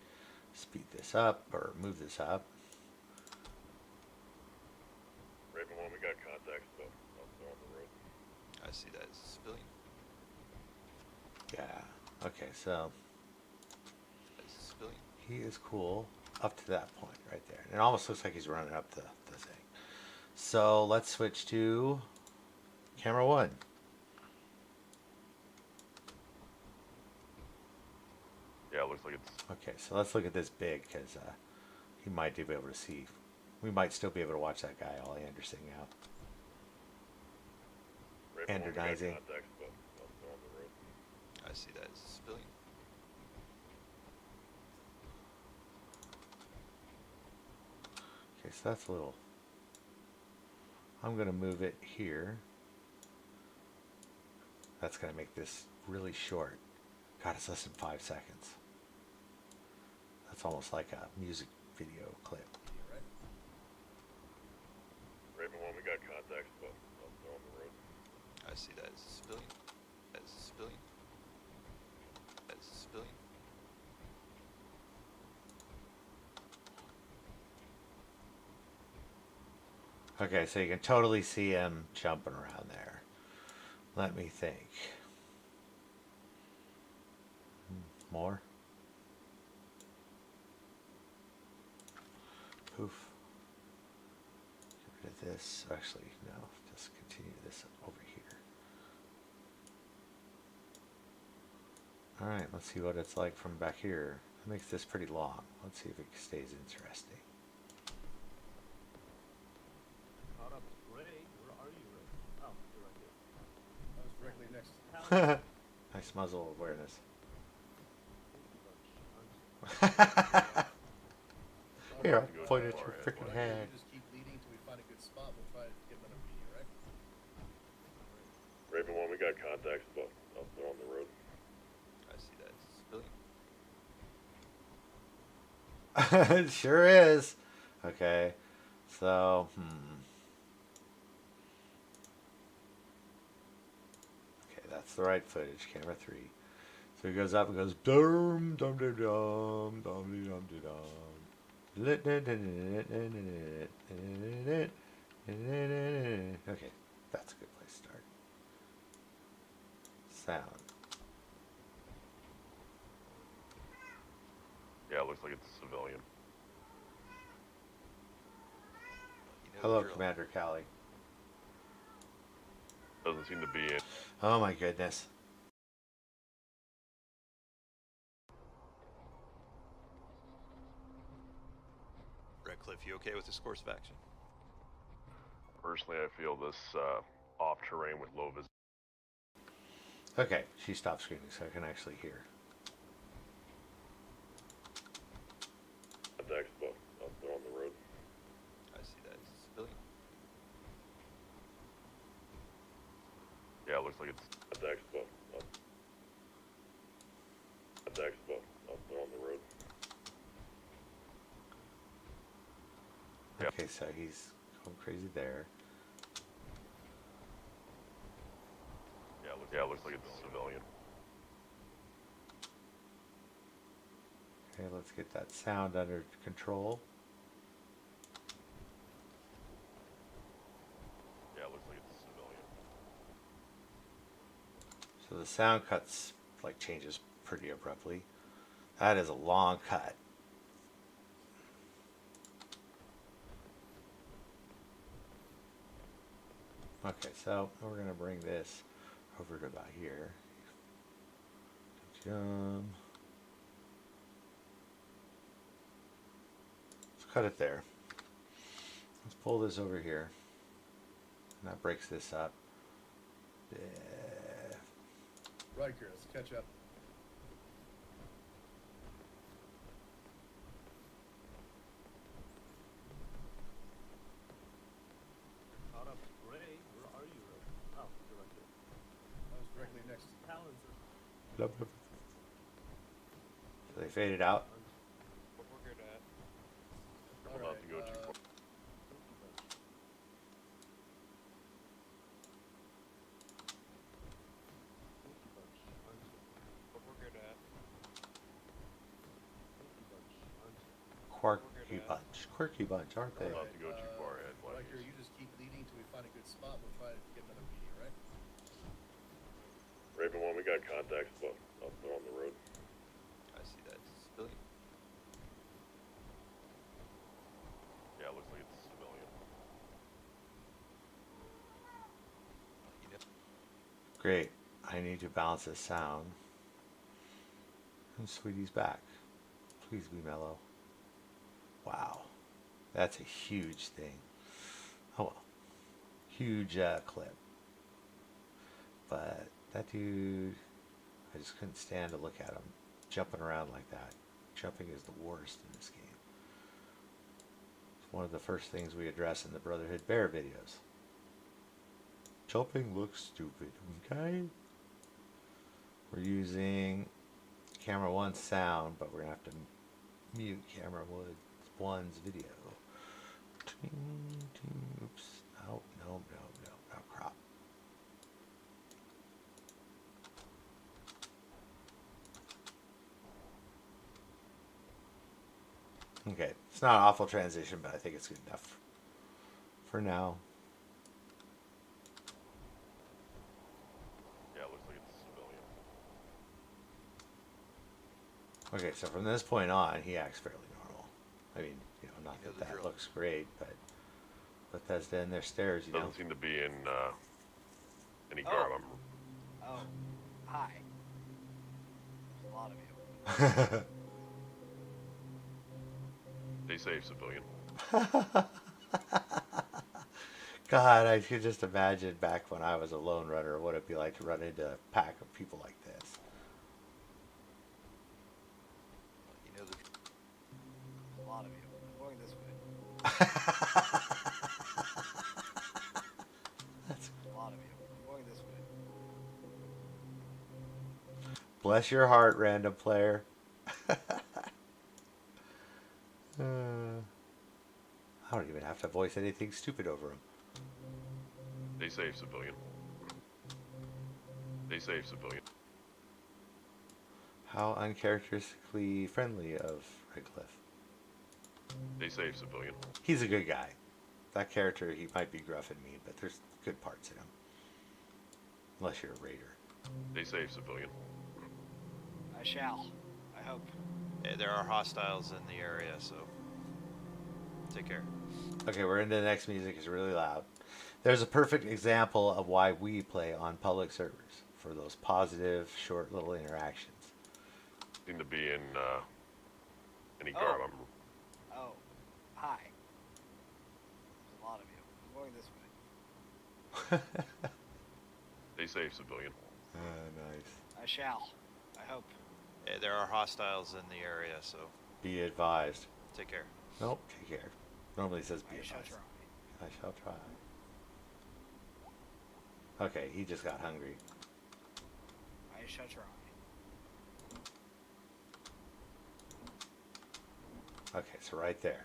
Speed this up or move this up. Raven 1, we got contacts up on the road. I see that as a civilian. Yeah. Okay, so As a civilian. he is cool up to that point right there. It almost looks like he's running up the thing. So let's switch to camera 1. Yeah, it looks like it's. Okay, so let's look at this big because he might be able to see. We might still be able to watch that guy all Andersing out. Raven 1, we got Andronizing. contacts up on the road. I see that as a civilian. Okay, so that's a little. I'm going to move it here. That's going to make this really short. God, it's less than 5 seconds. That's almost like a music video clip. Right? Raven 1, we got contacts up on the road. I see that as a civilian. As a civilian. As a civilian. Okay, so you can totally see him jumping around there. Let me think. More? Poof. Get rid of this. Actually, no. Just continue this over here. Alright, let's see what it's like from back here. It makes this pretty long. Let's see if it stays interesting. Caught up to Ray. Where are you, Ray? Oh, you're right here. I was directly next to Nice muzzle awareness. Here, We're not to go point too at your far ahead, freaking Blackies. head. You just keep leading till we find a good spot. We'll try to get another meeting, right? Raven 1, we got contacts up on the road. I see that as a civilian. It sure is. Okay, so okay, that's the right footage. Camera 3. So he goes up and goes dum dum dum dum dum dum dum. Okay, that's a good place to start. Sound. Yeah, it looks like it's a civilian. Hello, drill. Commander Callie. Doesn't seem to be in. Oh my goodness. Redcliffe, you okay with this course of action? Personally, I feel this off terrain with low visibility. Okay, she stopped screaming so I can actually hear. Contacts up there on the road. I see that. It's a civilian. Yeah, it looks like it's contacts up there on the road. Okay, so he's going crazy there. Yeah, it looks like it's a civilian. Okay, let's get that sound under control. Yeah, it looks like it's a civilian. So the sound cuts, like, changes pretty abruptly. That is a long cut. Okay, so we're gonna bring this over to about here. Let's cut it there. Let's pull this over here. And that breaks this up. Riker, let's catch up. Caught up. Ray, where are you, Ray? Oh, you're right there. I was directly next to Talons are Blah, blah, blah. So they faded out. What we're good at. All Not right, to go too far. What we're good at. Quirky bunch. Quirky bunch, aren't they? Not to go too far ahead. Riker, you just keep leading till we find a good spot. We'll try to get another meeting, right? Raven 1, we got contacts up there on the road. I see that. It's a civilian. Yeah, it looks like it's a civilian. You know, Great. I need to balance this sound. And Sweetie's back. Please be mellow. Wow. That's a huge thing. Oh well. Huge clip. But that dude, I just couldn't stand to look at him jumping around like that. Jumping is the worst in this game. It's one of the first things we address in the Brotherhood Bear videos. Jumping looks stupid, okay? We're using camera 1's sound, but we're gonna have to mute camera 1's video. Oops. No, crop. Okay, it's not an awful transition, but I think it's good enough for now. Yeah, it looks like it's a civilian. Okay, so from this point on, he acts fairly normal. I mean, not You know that the that drill. looks great, but Bethesda and their stairs, Doesn't seem to be in any garb. Oh, hi. There's a lot of you. Stay safe, civilian. God, I could just imagine back when I was a lone runner, what it'd be like to run into a pack of people like this. you know the drill. There's a lot of you. I'm going this way. There's a lot of you. I'm going this way. Bless your heart, random player. I don't even have to voice anything stupid over him. Stay safe, civilian. Stay safe, civilian. How uncharacteristically friendly of Redcliffe. Stay safe, civilian. He's a good guy. That character, he might be gruff and mean, but there's good parts in him. Unless you're a raider. Stay safe, civilian. I shall. I hope. There are hostiles in the area, so Take care. Okay, we're into the next music. It's really loud. There's a perfect example of why we play on public servers, for those positive, short little interactions. Seem to be in any Oh. garb. Oh, hi. There's a lot of you. I'm going this way. Stay safe, civilian. Nice. I shall. I hope. There are hostiles in the area, so Be advised. take care. Nope, take care. Normally it says be I shall advised. try. I shall try. Okay, he just got hungry. I shall try. Okay, so right there.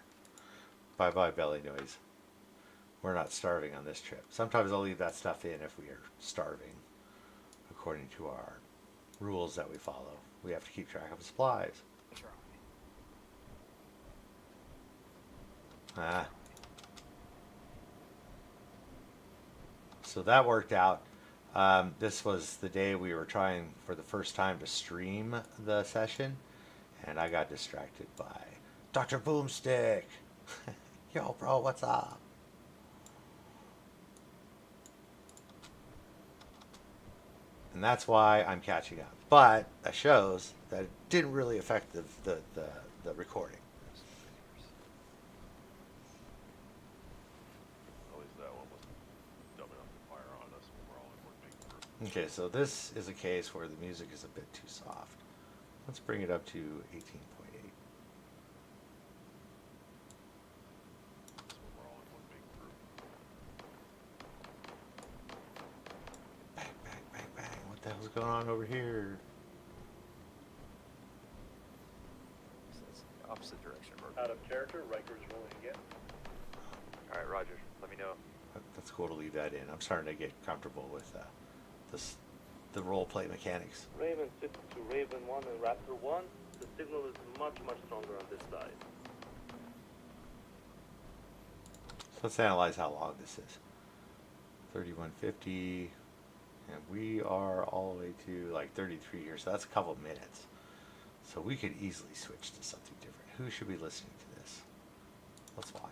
Bye-bye belly noise. We're not starving on this trip. Sometimes I'll leave that stuff in if we are starving, according to our rules that we follow. We have to keep track of supplies. Try. Ah. So that worked out. This was the day we were trying for the first time to stream the session, and I got distracted by Dr. Boomstick. Yo, bro, what's up? And that's why I'm catching up. But that shows that it didn't really affect the recording. At least that one was dumb enough to fire on us when we're all in one big group. Okay, so this is a case where the music is a bit too soft. Let's bring it up to 18.8. That's when we're all in one big group. Bang, bang, bang, bang. What the hell's going on over here? So that's the opposite direction of our Out of character, Riker's rolling again. All right, Roger. Let me know. That's cool to leave that in. I'm starting to get comfortable with the role play mechanics. Raven 6 to Raven 1 and Raptor 1. The signal is much stronger on this side. So let's analyze how long this is. 3150, and we are all the way to like 33 here, so that's a couple minutes. So we could easily switch to something different. Who should be listening to this? Let's watch.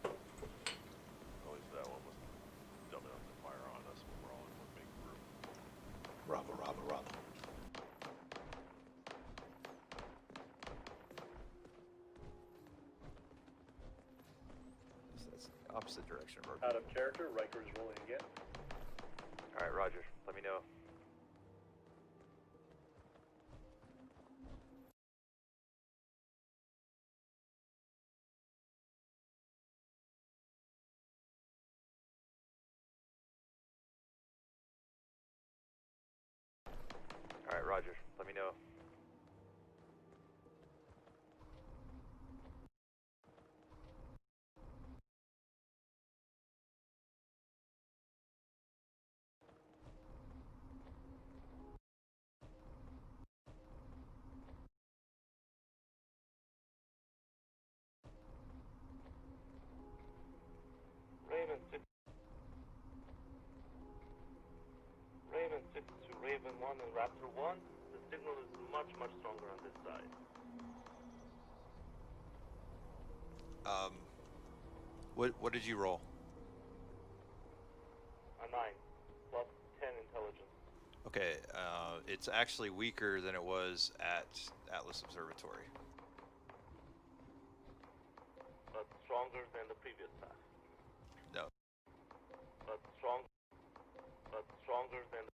At least that one was dumb enough to fire on us when we're all in one big group. Robber, robber, robber. So that's the opposite direction of our Out of character, Riker's rolling again. All right, Roger. Let me know. All right, Roger. Let me know. Raven 6. Raven 6 to Raven 1 and Raptor 1. The signal is much stronger on this side. What did you roll? A 9 plus 10 intelligence. Okay, it's actually weaker than it was at Atlas Observatory. But stronger than the previous path. No. But stronger than the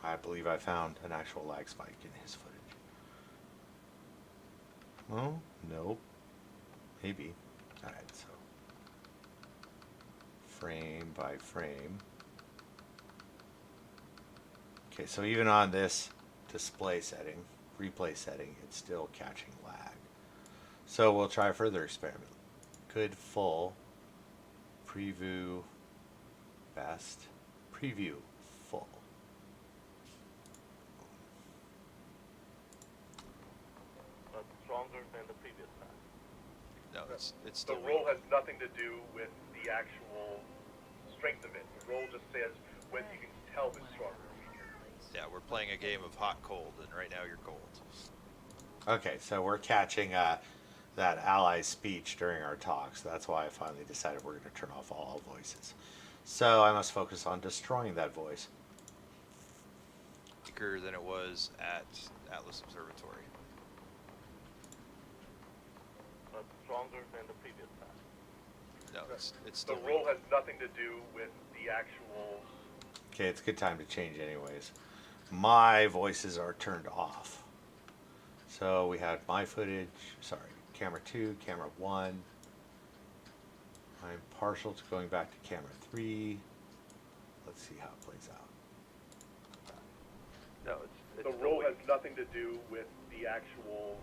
I believe I found an actual lag spike in his footage. Well, nope. Maybe. Alright, so frame by frame. Okay, so even on this display setting, replay setting, it's still catching lag. So we'll try a further experiment. Good full, preview best, preview full. but stronger than the previous path. No, it's The still roll weak. has nothing to do with the actual strength of it. The roll just says whether you can tell if it's stronger or weaker. Yeah, we're playing a game of hot cold, and right now you're cold. Okay, so we're catching that ally's speech during our talks. That's why I finally decided we're going to turn off all voices. So I must focus on destroying that voice. Weaker than it was at Atlas Observatory. But stronger than the previous time. No, it's The still roll weak. has nothing to do with the actual. Okay, it's a good time to change anyways. My voices are turned off. So we had my footage, sorry, camera 2, camera 1. I'm partial to going back to camera 3. Let's see how it plays out. No, it's The roll has nothing to do with the actual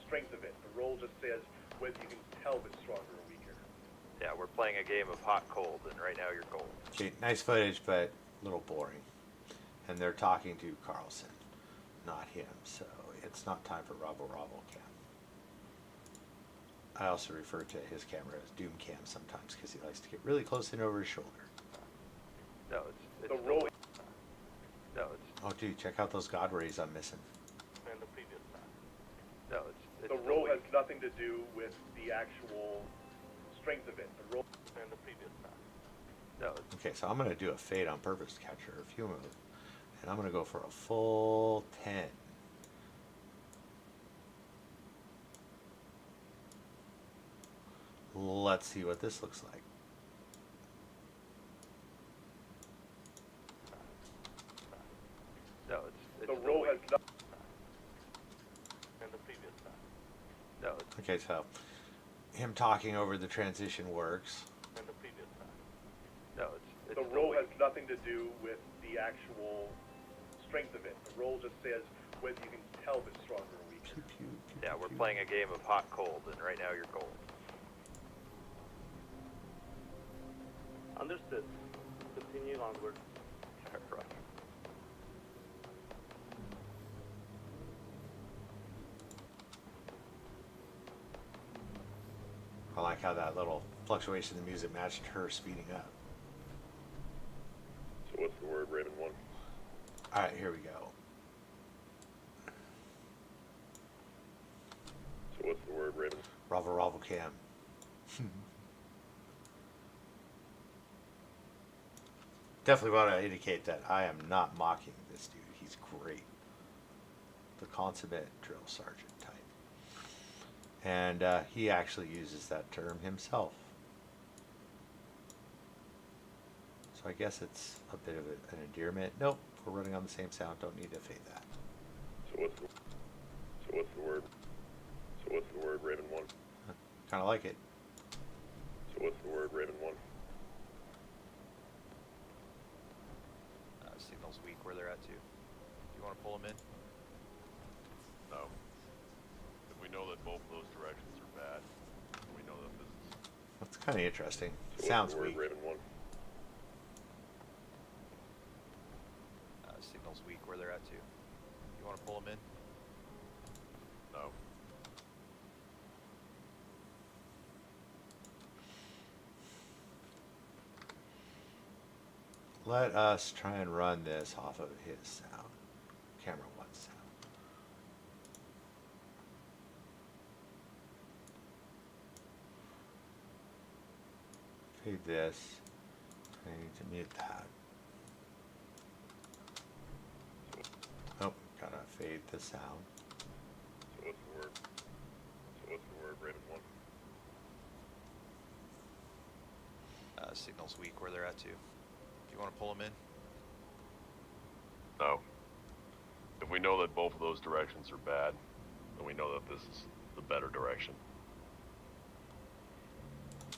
strength of it. The roll just says whether you can tell if it's stronger or weaker. Yeah, we're playing a game of hot cold, and right now you're cold. Okay, nice footage, but a little boring. And they're talking to Carlson, not him. So it's not time for Rabo Cam. I also refer to his camera as Doom Cam sometimes because he likes to get really close in over his shoulder. No, it's The roll. no, it's Oh, dude, check out those God rays I'm missing. Than the previous time. no, it's The roll has nothing to do with the actual strength of it. The roll. Than the previous time. no, it's Okay, so I'm going to do a fade on purpose to capture a few of them. And I'm going to go for a full 10. Let's see what this looks like. no, it's The roll has no. Than the previous time. no, it's Okay, so him talking over the transition works. Than the previous time. no, it's The roll has nothing to do with the actual strength of it. The roll just says whether you can tell if it's stronger or weaker. Pew, pew, pew, yeah, we're pew. playing a game of hot cold, and right now you're cold. Understood. Continue onward. Roger. I like how that little fluctuation in the music matched her speeding up. So what's the word, Raven 1? All right, here we go. So what's the word, Raven? Ravo Cam. Definitely want to indicate that I am not mocking this dude. He's great. The consummate drill sergeant type. And he actually uses that term himself. So I guess it's a bit of an endearment. Nope, we're running on the same sound. Don't need to fade that. So what's the word? So what's the word, Raven 1? Kind of like it. So what's the word, Raven 1? Signal's weak where they're at too. Do you want to pull them in? No. If we know that both of those directions are bad, we know that this is. That's kind of interesting. So Sounds what's the word, weak. Raven 1? Signal's weak where they're at too. Do you want to pull them in? No. Let us try and run this off of his sound. Camera 1 sound. Fade this. I need to mute that. Oh, gotta fade the sound. So what's the word? So what's the word, Raven 1? Signal's weak where they're at too. Do you want to pull them in? No. If we know that both of those directions are bad, then we know that this is the better direction.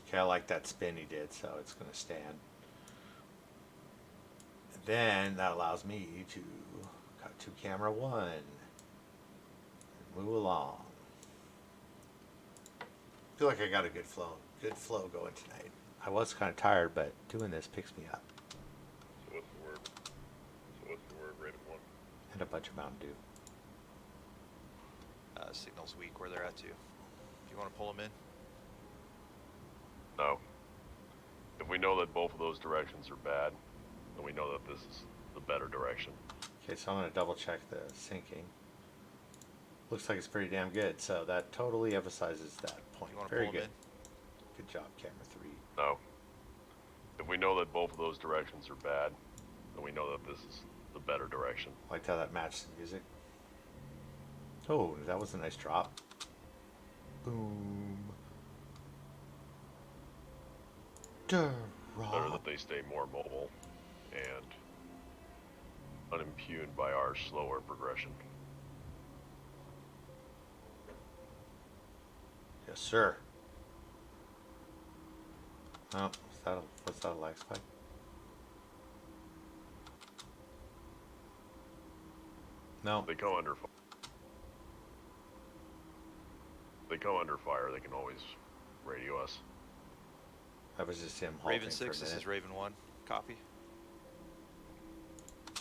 Okay, I like that spin he did, so it's gonna stand. And then that allows me to cut to camera 1 and move along. Feel like I got a good flow going tonight. I was kind of tired, but doing this picks me up. So what's the word? So what's the word, Raven 1? And a bunch of Mountain Dew. Signal's weak where they're at too. Do you want to pull them in? No. If we know that both of those directions are bad, then we know that this is the better direction. Okay, so I'm going to double check the syncing. Looks like it's pretty damn good, so that totally emphasizes that point. You want to Very pull good. them Good job, camera 3. No. If we know that both of those directions are bad, then we know that this is the better direction. Liked how that matched the music. Oh, that was a nice drop. Boom. Better Drop. that they stay more mobile and unimpugned by our slower progression. Yes, sir. Oh, was that a lag spike? No. They come under. They come under fire. They can always radio us. That was just him in. halting Raven for a 6, this minute. is Raven 1. Copy.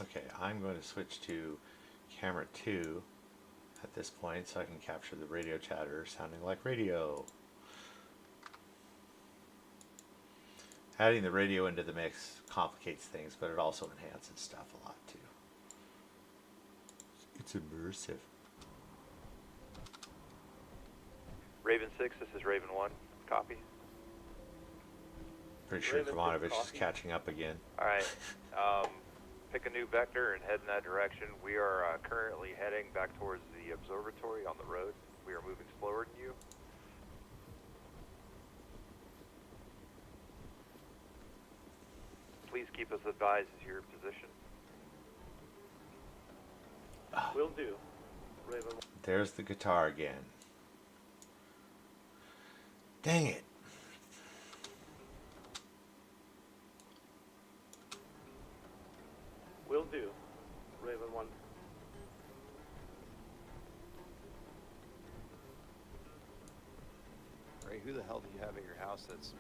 Okay, I'm going to switch to camera 2 at this point so I can capture the radio chatter sounding like radio. Adding the radio into the mix complicates things, but it also enhances stuff a lot too. It's immersive. Raven 6, this is Raven 1. Copy. Pretty sure Raven, Kermanovich is copy. catching up again. Alright, pick a new vector and head in that direction. We are currently heading back towards the observatory on the road. We are moving slower than you. Please keep us advised as your position. Will do. Raven 1. There's the guitar again. Dang it. Will do. Raven 1. Ray, who the hell do you have at your house that's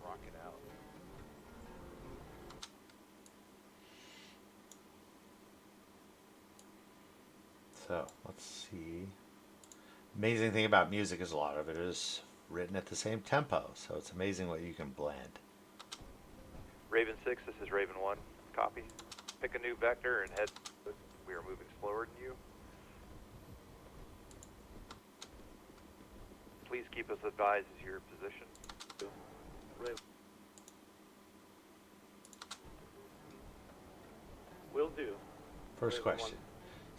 rocking out? So, let's see. Amazing thing about music is a lot of it is written at the same tempo, so it's amazing what you can blend. Raven 6, this is Raven 1. Copy. Pick a new vector and head. We are moving slower than you. Please keep us advised as your position. Raven. Will do. First Raven question.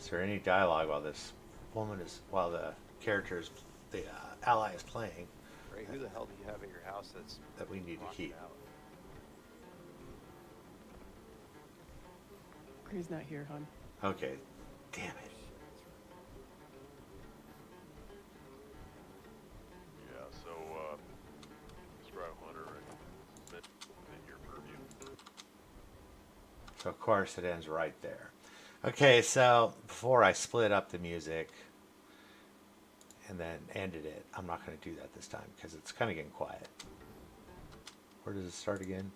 Is there any dialogue while the character is, the ally is playing Ray, who the hell do you have at your house that's that we need to rocking keep? out? He's not here, hon. Okay. Damn it. Yeah, so, describe Hunter and in your purview. So of course it ends right there. Okay, so before I split up the music and then ended it, I'm not going to do that this time because it's kind of getting quiet. Where does it start again?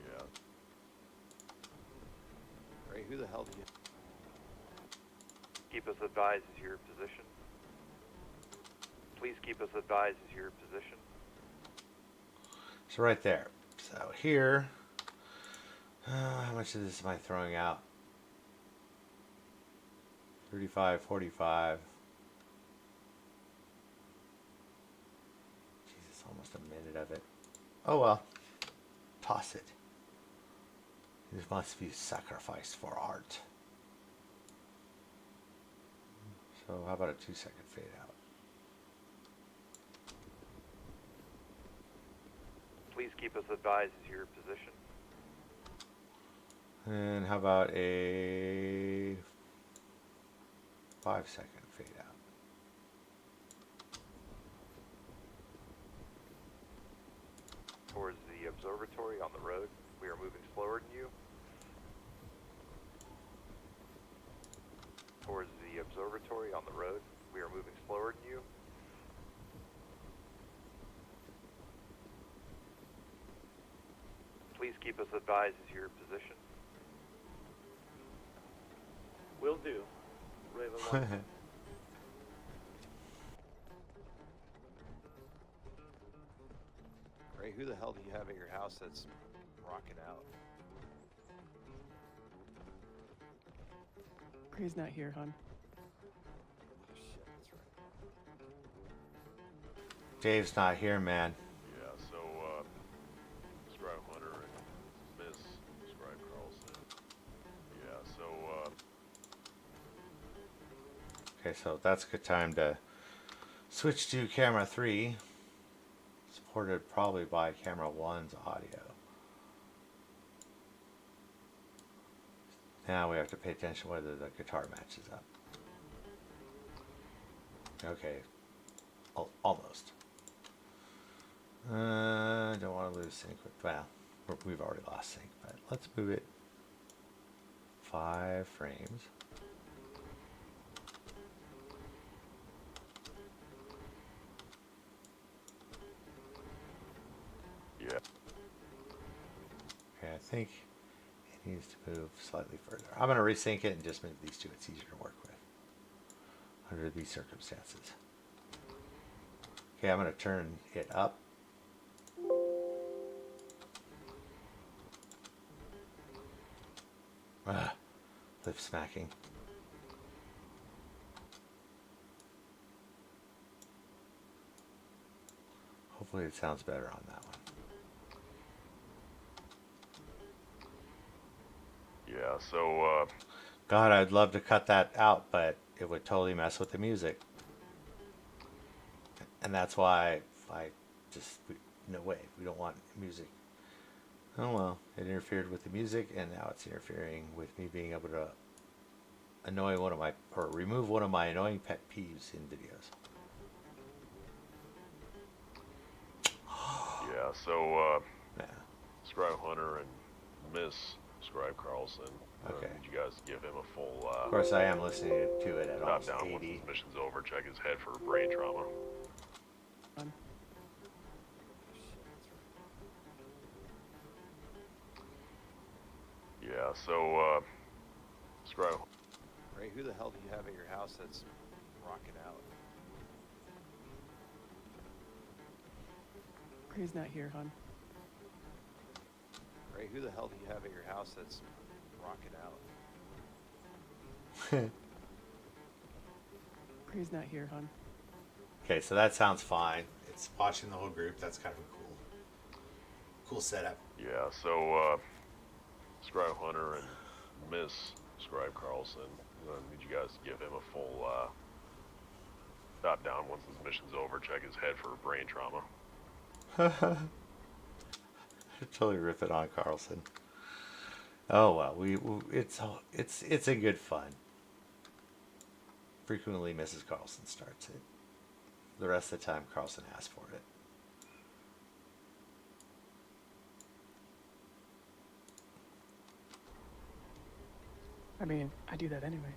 Yeah. Ray, who the hell do you... Keep us advised as your position. Please keep us advised as your position. So right there. So here, how much of this am I throwing out? 35, 45. Jesus, almost a minute of it. Oh well. Toss it. This must be sacrificed for art. So how about a 2-second fade out? Please keep us advised as your position. And how about a 5-second fade out? Towards the observatory on the road. We are moving slower than you. Towards the observatory on the road. We are moving slower than you. Please keep us advised as your position. Will do. Raven 1. Ray, who the the hell do you have at your house that's rocking out? He's not here, hon. Oh, shit, that's right. Dave's not here, man. Yeah, so, Scribe Hunter and Miss Scribe Carlson. Yeah, so, Okay, so that's a good time to switch to camera 3, supported probably by camera 1's audio. Now we have to pay attention whether the guitar matches up. Okay, almost. Don't want to lose sync with, well, we've already lost sync, but let's move it 5 frames. yeah. Okay, I think it needs to move slightly further. I'm going to resync it and just move these two. It's easier to work with under these circumstances. Okay, I'm going to turn it up. Lip smacking. Hopefully it sounds better on that one. Yeah, so, God, I'd love to cut that out, but it would totally mess with the music. And that's why no way, we don't want music. Oh well, it interfered with the music, and now it's interfering with me being able to remove one of my annoying pet peeves in videos. yeah, so, Yeah. Scribe Hunter and Miss Scribe Carlson. Okay. Did you guys give him a full, Of course, I am listening to it at top almost down once 80. his mission's over, check his head for brain trauma. Hon. Yeah, so, Scribe. Ray, who the hell do you have at your house that's rocking out? He's not here, hon. Ray, who the hell do you have at your house that's rocking out? He's not here, hon. Okay, so that sounds fine. It's watching the whole group. That's kind of a cool setup. Yeah, so, Scribe Hunter and Miss Scribe Carlson. Did you guys give him a full, top down once his mission's over, check his head for brain trauma? Totally rip it on Carlson. Oh well, it's a good fun. Frequently, Mrs. Carlson starts it. The rest of the time, Carlson asks for it. I mean, I do that anyway.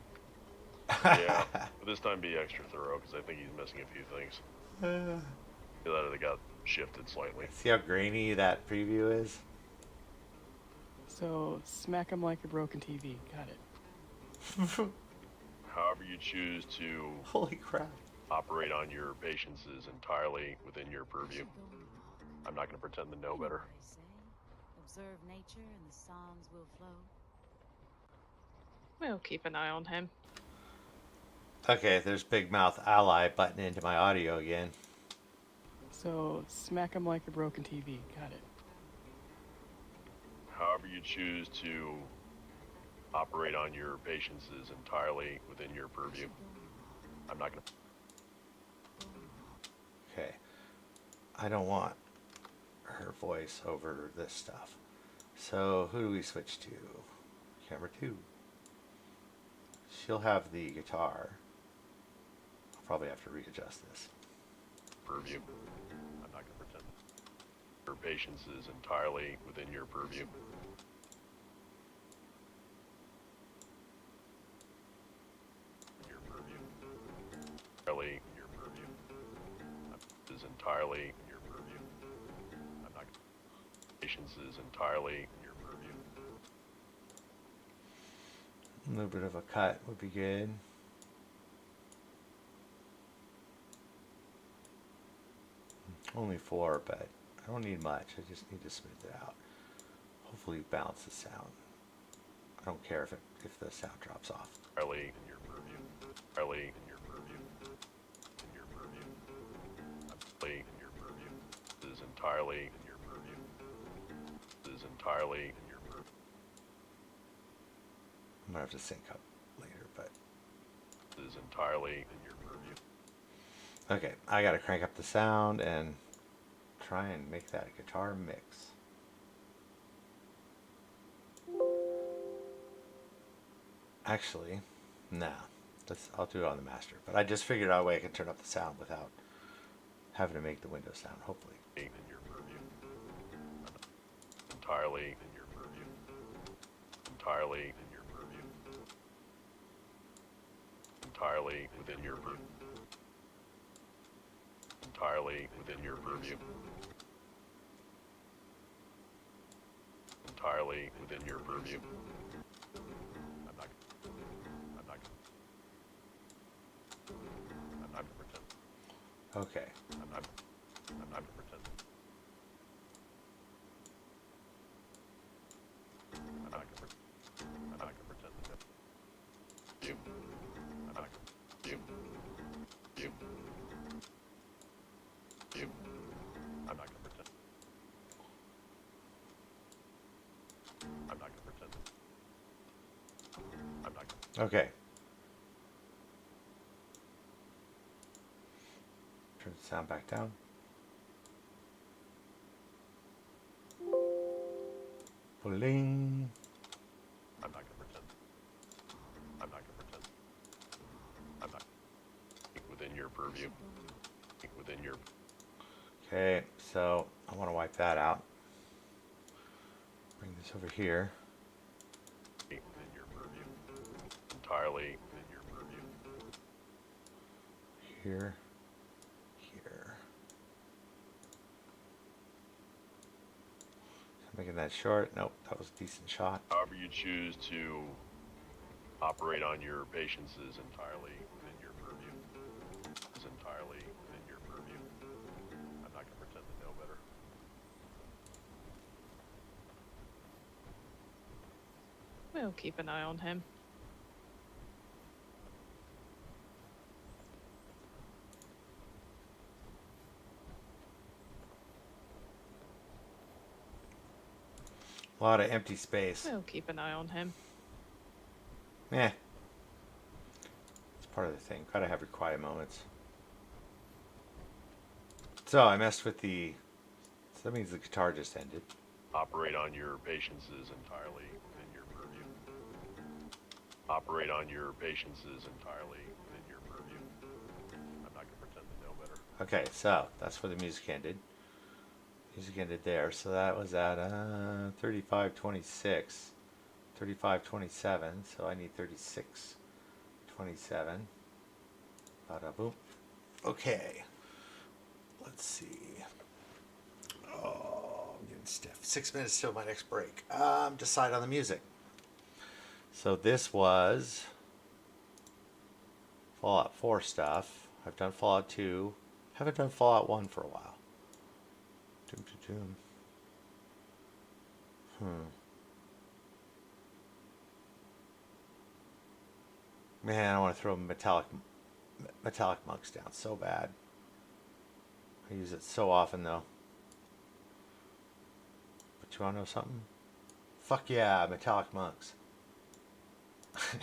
Yeah, but this time be extra thorough, because I think he's missing a few things. That they got shifted slightly. See how grainy that preview is? So, smack him like a broken TV. Got it. However you choose to Holy crap. operate on your patients is entirely within your purview. I'm not going to pretend to know better. Observe nature and the songs will flow. We'll keep an eye on him. Okay, there's Big Mouth Ally butting into my audio again. So, smack him like a broken TV. Got it. However you choose to operate on your patients is entirely within your purview. I'm not going to... Okay. I don't want her voice over this stuff. So, who do we switch to? Camera 2. She'll have the guitar. I'll probably have to readjust this. Purview. I'm not going to pretend. Your patients is entirely within your purview. Your purview. Entirely your purview. Is entirely your purview. I'm not. Patients is entirely your purview. A little bit of a cut would be good. Only 4, but I don't need much. I just need to smooth it out. Hopefully balance the sound. I don't care if the sound drops off. Entirely in your purview. Entirely in your purview. In your purview. Entirely in your purview. This is entirely in your purview. This is entirely in your purview. I'm gonna have to sync up later, but This is entirely in your purview. okay. I gotta crank up the sound and try and make that a guitar mix. Actually, nah. I'll do it on the master. But I just figured out a way I can turn up the sound without having to make the window sound, hopefully. In your purview. Entirely in your purview. Entirely in your purview. Entirely within your purview. Entirely within your purview. Entirely within your purview. I'm not gonna pretend. Okay. I'm not gonna pretend. I'm not gonna pretend that you. I'm not gonna you. I'm not gonna pretend. I'm not gonna pretend. I'm not gonna. Okay. Turn the sound back down. Bling. I'm not gonna pretend. I'm not gonna pretend. I'm not. Within your purview. Within your. Okay, so I want to wipe that out. Bring this over here. Within your purview. Entirely within your purview. Here. Here. Making that short. Nope, that was a decent shot. However you choose to operate on your patients is entirely within your purview. Is entirely within your purview. I'm not going to pretend to know better. We'll keep an eye on him. A lot of empty space. We'll keep an eye on him. Eh. It's part of the thing. Gotta have your quiet moments. So I messed with the... So that means the guitar just ended. Operate on your patients is entirely within your purview. Operate on your patients is entirely within your purview. I'm not going to pretend to know better. Okay, so that's where the music ended. Music ended there, so that was at 35:26, 35:27. So I need 36:27. Bada boom. Okay. Let's see. Oh, I'm getting stiff. 6 minutes till my next break. Decide on the music. So this was Fallout 4 stuff. I've done Fallout 2. Haven't done Fallout 1 for a while. Doom. Man, I want to throw metallic monks down so bad. I use it so often though. But you want to know something? Fuck yeah, metallic monks. He's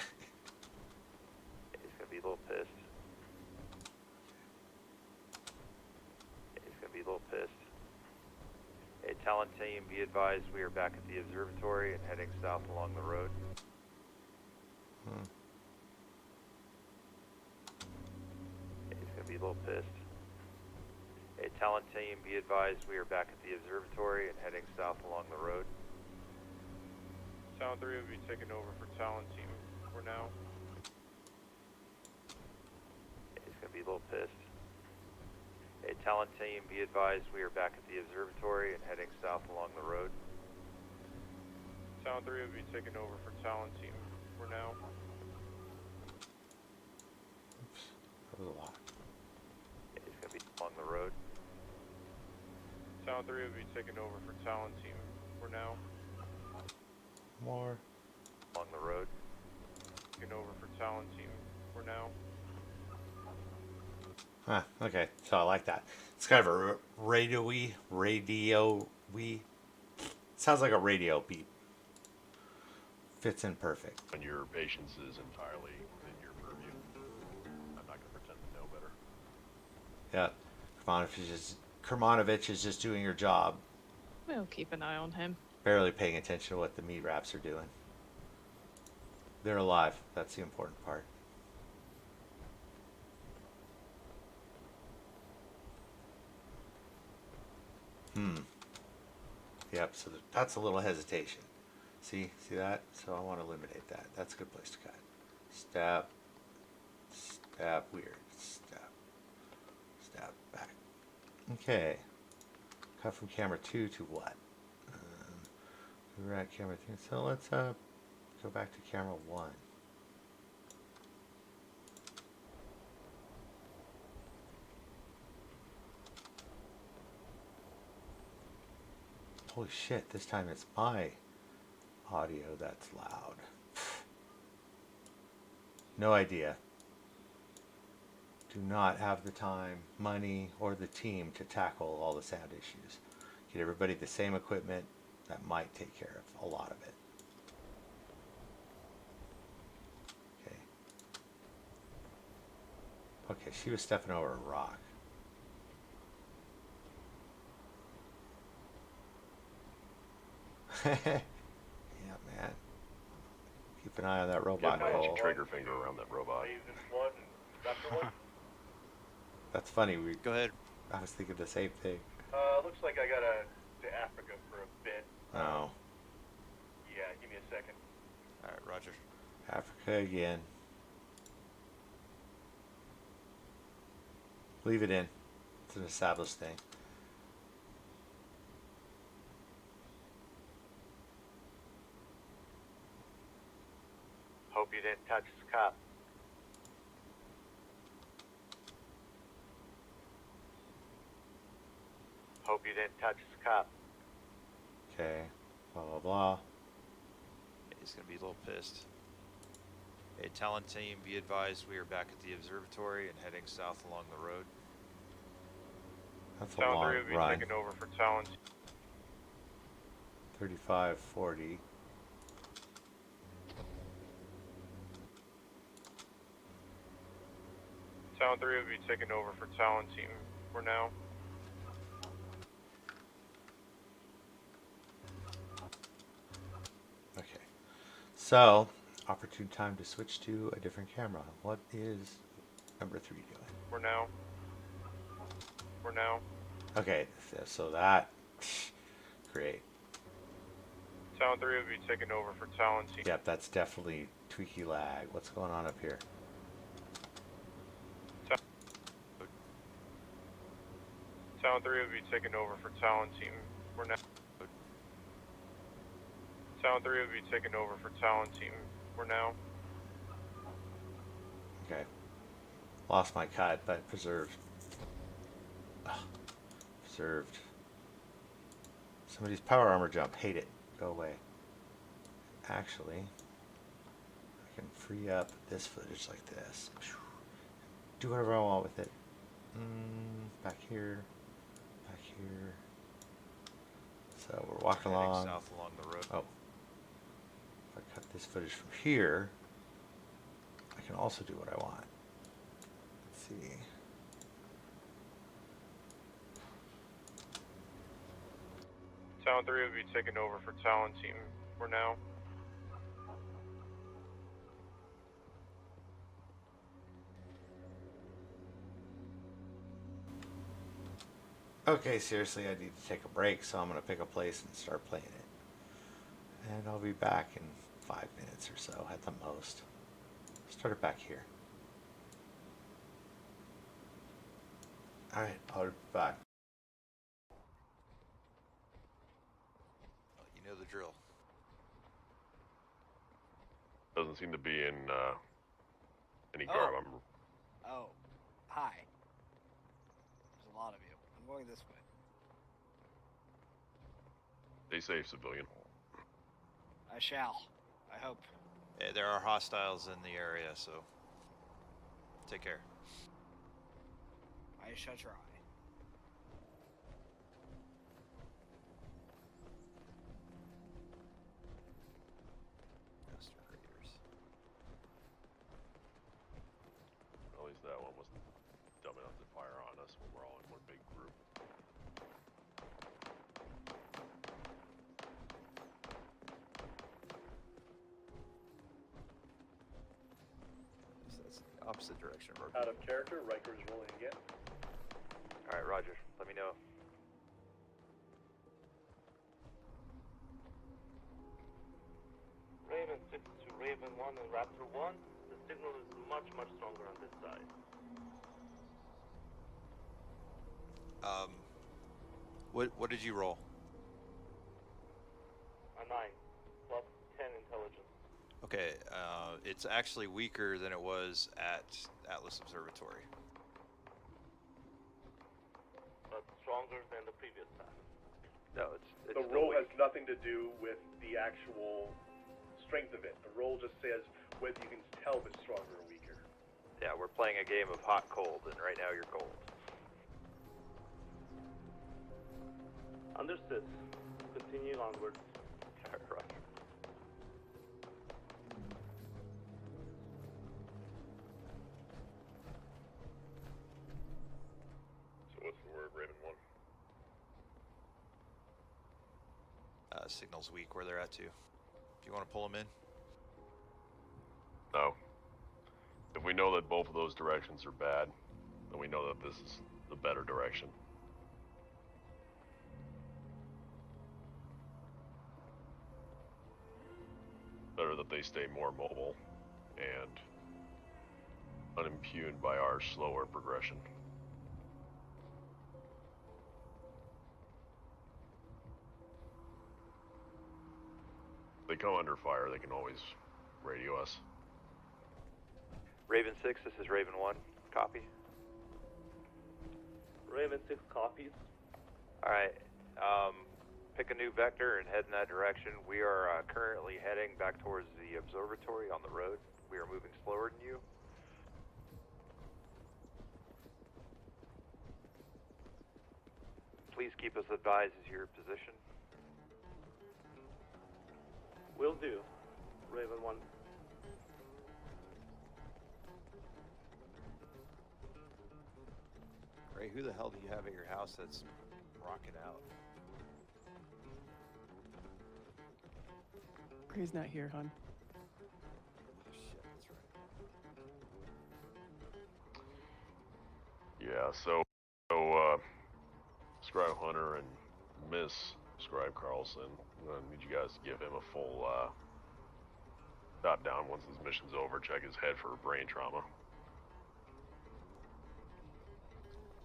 gonna be a little pissed. He's gonna be a little pissed. Hey, Talon team, be advised we are back at the observatory and heading south along the road. He's gonna be a little pissed. Hey, Talon team, be advised we are back at the observatory and heading south along the road. Talon 3 will be taking over for Talon team for now. He's gonna be a little pissed. Hey, Talon team, be advised we are back at the observatory and heading south along the road. Talon 3 will be taking over for Talon team for now. Oops, that was a lot. He's gonna be along the road. Town 3 will be taking over for Talon Team for now. More. Along the road. Taking over for Talon Team for now. Huh, okay, so I like that. It's kind of a radio-y. Sounds like a radio beat. Fits in perfect. And your patience is entirely within your purview. I'm not going to pretend to know better. Yeah, Kermanovich is just doing her job, We'll keep an eye on him. barely paying attention to what the meat wraps are doing. They're alive. That's the important part. Yep, so that's a little hesitation. See that? So I want to eliminate that. That's a good place to cut. Step, step, weird. Step, step, back. Okay. Cut from camera 2 to what? We're at camera 2. So let's go back to camera 1. Holy shit, this time it's my audio that's loud. No idea. Do not have the time, money, or the team to tackle all the sound issues. Get everybody the same equipment. That might take care of a lot of it. Okay. Okay, she was stepping over a rock. Yeah, man. Keep an eye on that robot, Get Cole. your trigger finger around that robot. That's funny. Go ahead. I was thinking the same thing. Looks like I gotta to Africa for a bit. Oh, Yeah, give me a second. All right, Roger. Africa again. Leave it in. It's an established thing. Hope you didn't touch the cop. Hope you didn't touch the cop. Okay. Blah, blah, blah. He's gonna be a little pissed. Hey, Talon Team, be advised we are back at the observatory and heading south along the road. That's a Town long 3 will be run. taking over for Talon. 35, 40. Town 3 will be taking over for Talon Team for now. Okay. So, opportune time to switch to a different camera. What is number 3 doing? For now. For now. Okay, so that. Great. Town 3 will be taking over for Talon Team. Yep, that's definitely tweaky lag. What's going on up here? Town 3 will be taking over for Talon Team for now. Town 3 will be taking over for Talon Team for now. Okay. Lost my cut, but preserved. Ugh. Preserved. Somebody's power armor jump. Hate it. Go away. Actually, I can free up this footage like this. Do whatever I want with it. Back here. Back here. So we're walking Heading along. south along the road. Oh. If I cut this footage from here, I can also do what I want. Let's see. Town 3 will be taking over for Talon Team for now. Okay, seriously, I need to take a break, so I'm going to pick a place and start playing it. And I'll be back in 5 minutes or so at the most. Start it back here. Alright, I'll be back. Well, you know the drill. Doesn't seem to be in any garb. Oh, hi. There's a lot of you. I'm going this way. Stay safe, civilian. I shall. I hope. There are hostiles in the area, so take care. I shall try. Master Raiders. At least that one was dumb enough to fire on us when we're all in one big group. So that's the opposite direction of our Out of character, Riker's rolling again. Alright, Roger. Let me know. Raven 6 to Raven 1 and Raptor 1. The signal is much stronger on this side. What did you roll? A 9 plus 10 intelligence. Okay, it's actually weaker than it was at Atlas Observatory. But stronger than the previous time. No, it's The still roll weak. has nothing to do with the actual strength of it. The roll just says whether you can tell if it's stronger or weaker. Yeah, we're playing a game of hot cold, and right now you're cold. Understood. Continue onwards. Roger. So what's the word, Raven 1? Signal's weak where they're at too. Do you want to pull them in? No. If we know that both of those directions are bad, then we know that this is the better direction. Better that they stay more mobile and unimpugned by our slower progression. If they come under fire, they can always radio us. Raven 6, this is Raven 1. Copy. Raven 6 copies. Alright, pick a new vector and head in that direction. We are currently heading back towards the observatory on the road. We are moving slower than you. Please keep us advised as your position. Will do. Raven 1. Ray, who the hell do you have at your house that's rocking out? Gray's not here, hon. Oh, shit, that's right. Yeah, so Scribe Hunter and Miss Scribe Carlson, I need you guys to give him a full dot down once his mission's over, check his head for brain trauma.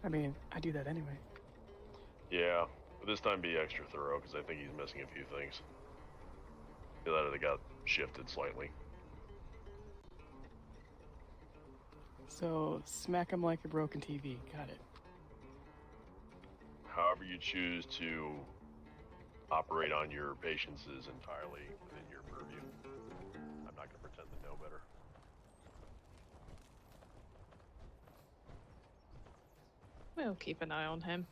I mean, I do that anyway. Yeah, but this time be extra thorough, because I think he's missing a few things. That they got shifted slightly. So, smack him like a broken TV. Got it. However you choose to operate on your patients is entirely within your purview. I'm not going to pretend to know better. We'll keep an eye on him.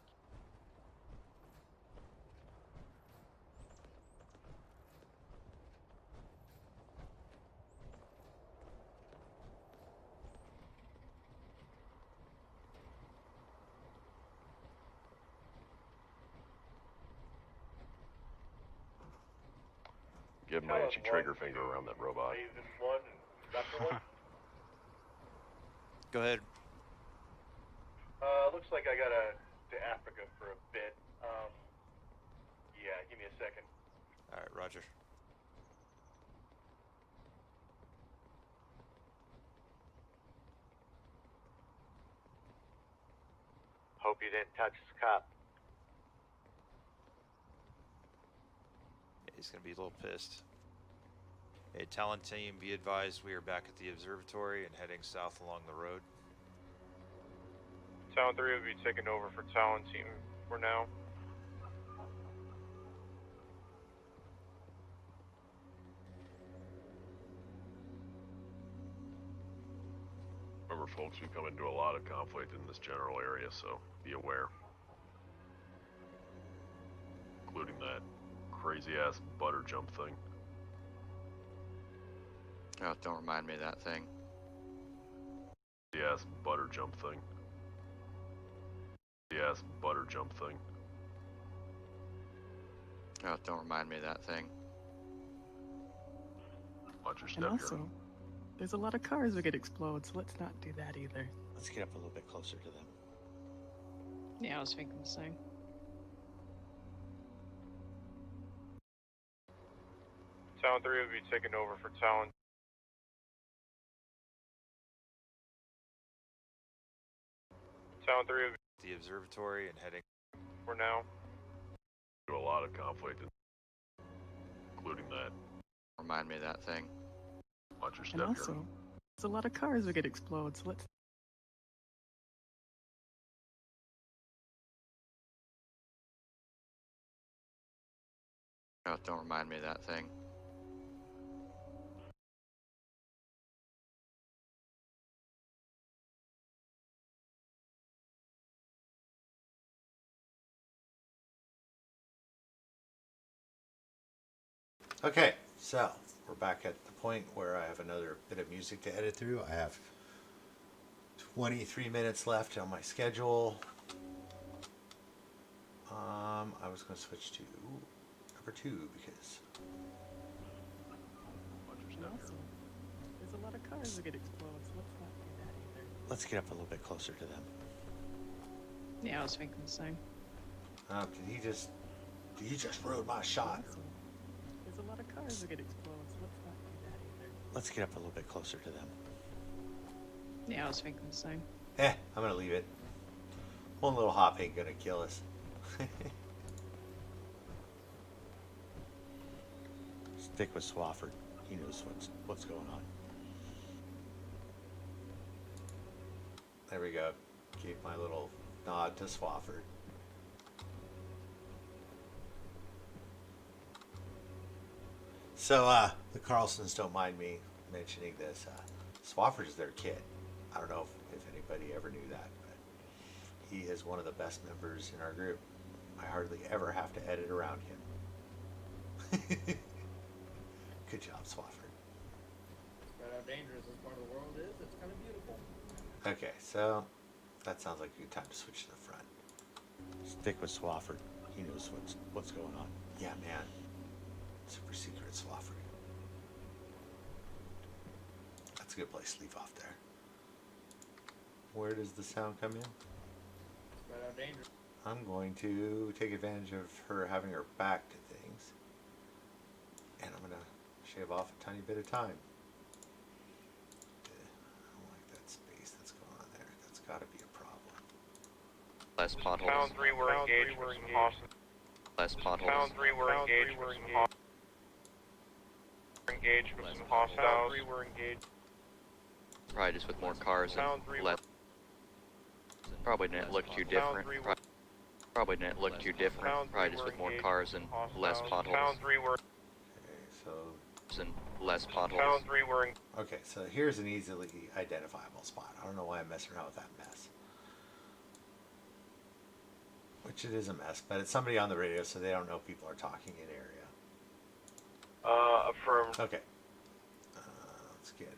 Give my itchy trigger finger around that robot. Raven 1 and Raptor 1. Go ahead. Looks like I gotta to Africa for a bit. Yeah, give me a second. Alright, Roger. Hope you didn't touch this cup. Yeah, he's gonna be a little pissed. Hey, Talon team, be advised we are back at the observatory and heading south along the road. Talon 3 will be taking over for Talon team for now. Remember, folks, we come into a lot of conflict in this general area, so be aware. Including that crazy-ass butter jump thing. Oh, don't remind me of that thing. Crazy-ass butter jump thing. Crazy-ass butter jump thing. Oh, don't remind me of that thing. Watch your And step also, here. there's a lot of cars that could explode, so let's not do that either. Let's get up a little bit closer to them. Yeah, I was thinking the same. Talon 3 will be taking over for Talon. Talon 3 will be The observatory and heading for now. A lot of conflict, including that. Remind me of that thing. Watch your And step here. also, there's a lot of cars that could explode, so let's... Oh, don't remind me of that thing. Okay, so we're back at the point where I have another bit of music to edit through. I have 23 minutes left on my schedule. I was going to switch to number 2 because Watch your And step also, there's a lot of cars that could explode, so let's not do that either. let's get up a little bit closer to them. Yeah, I was thinking the same. Did he just ruin my shot? And also, there's a lot of cars that could explode, so let's not do that either. Let's get up a little bit closer to them. Yeah, I was thinking the same. I'm gonna leave it. One little hop ain't gonna kill us. Stick with Swafford. He knows what's going on. There we go. Gave my little nod to Swafford. So, the Carlsons don't mind me mentioning this. Swafford is their kid. I don't know if anybody ever knew that, but he is one of the best members in our group. I hardly ever have to edit around him. Good job, Swafford. But how dangerous this part of the world is, it's kind of beautiful. Okay, so that sounds like a good time to switch to the front. Stick with Swafford. He knows what's going on. Yeah, man. Super secret Swafford. That's a good place to leave off there. Where does the sound come in? But how dangerous. I'm going to take advantage of her having her back to things. And I'm going to shave off a tiny bit of time. I don't like that space that's going on there. That's got to be a problem. Less potholes. Talon 3, we're engaged with some hostiles. Less potholes. Talon 3, we're engaged with some hostiles. We're engaged with some hostiles. Talon 3, we're engaged. Probably just with more cars Talon and 3, less. Probably didn't look too different. Probably didn't look too different. Probably just with more cars and less potholes. Talon 3, we're Okay, so And less potholes. Talon 3, we're okay, so here's an easily identifiable spot. I don't know why I'm messing around with that mess. Which it is a mess, but it's somebody on the radio, so they don't know people are talking in area. affirmed. Okay. Let's get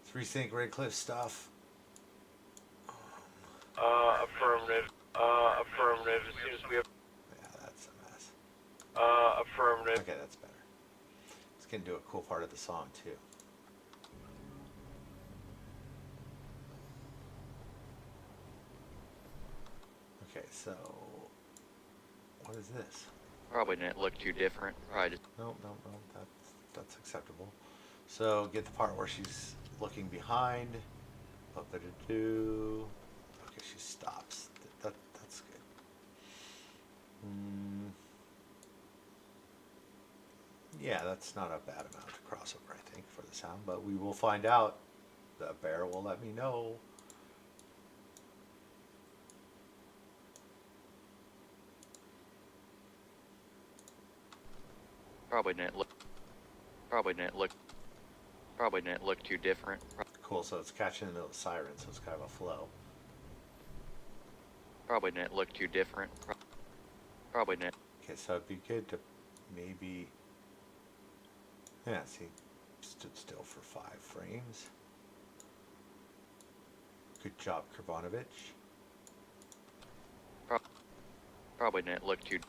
3 Sync Red Cliff stuff. Affirmative. Affirmative. It seems we have. Yeah, that's a mess. Affirmative. Okay, that's better. Let's get into a cool part of the song, too. Okay, so what is this? Probably didn't look too different. Probably just No, that's acceptable. So get the part where she's looking behind. Ba-ba-da-doo. Okay, she stops. That's good. Yeah, that's not a bad amount of crossover, I think, for the sound, but we will find out. The bear will let me know. probably didn't look too different. cool. So it's catching in the middle of the siren, so it's kind of a flow. Probably didn't look too different. Probably didn't. Okay, so it'd be good to maybe. Yeah, see, stood still for 5 frames. Good job, Kermanovich. Probably didn't look too.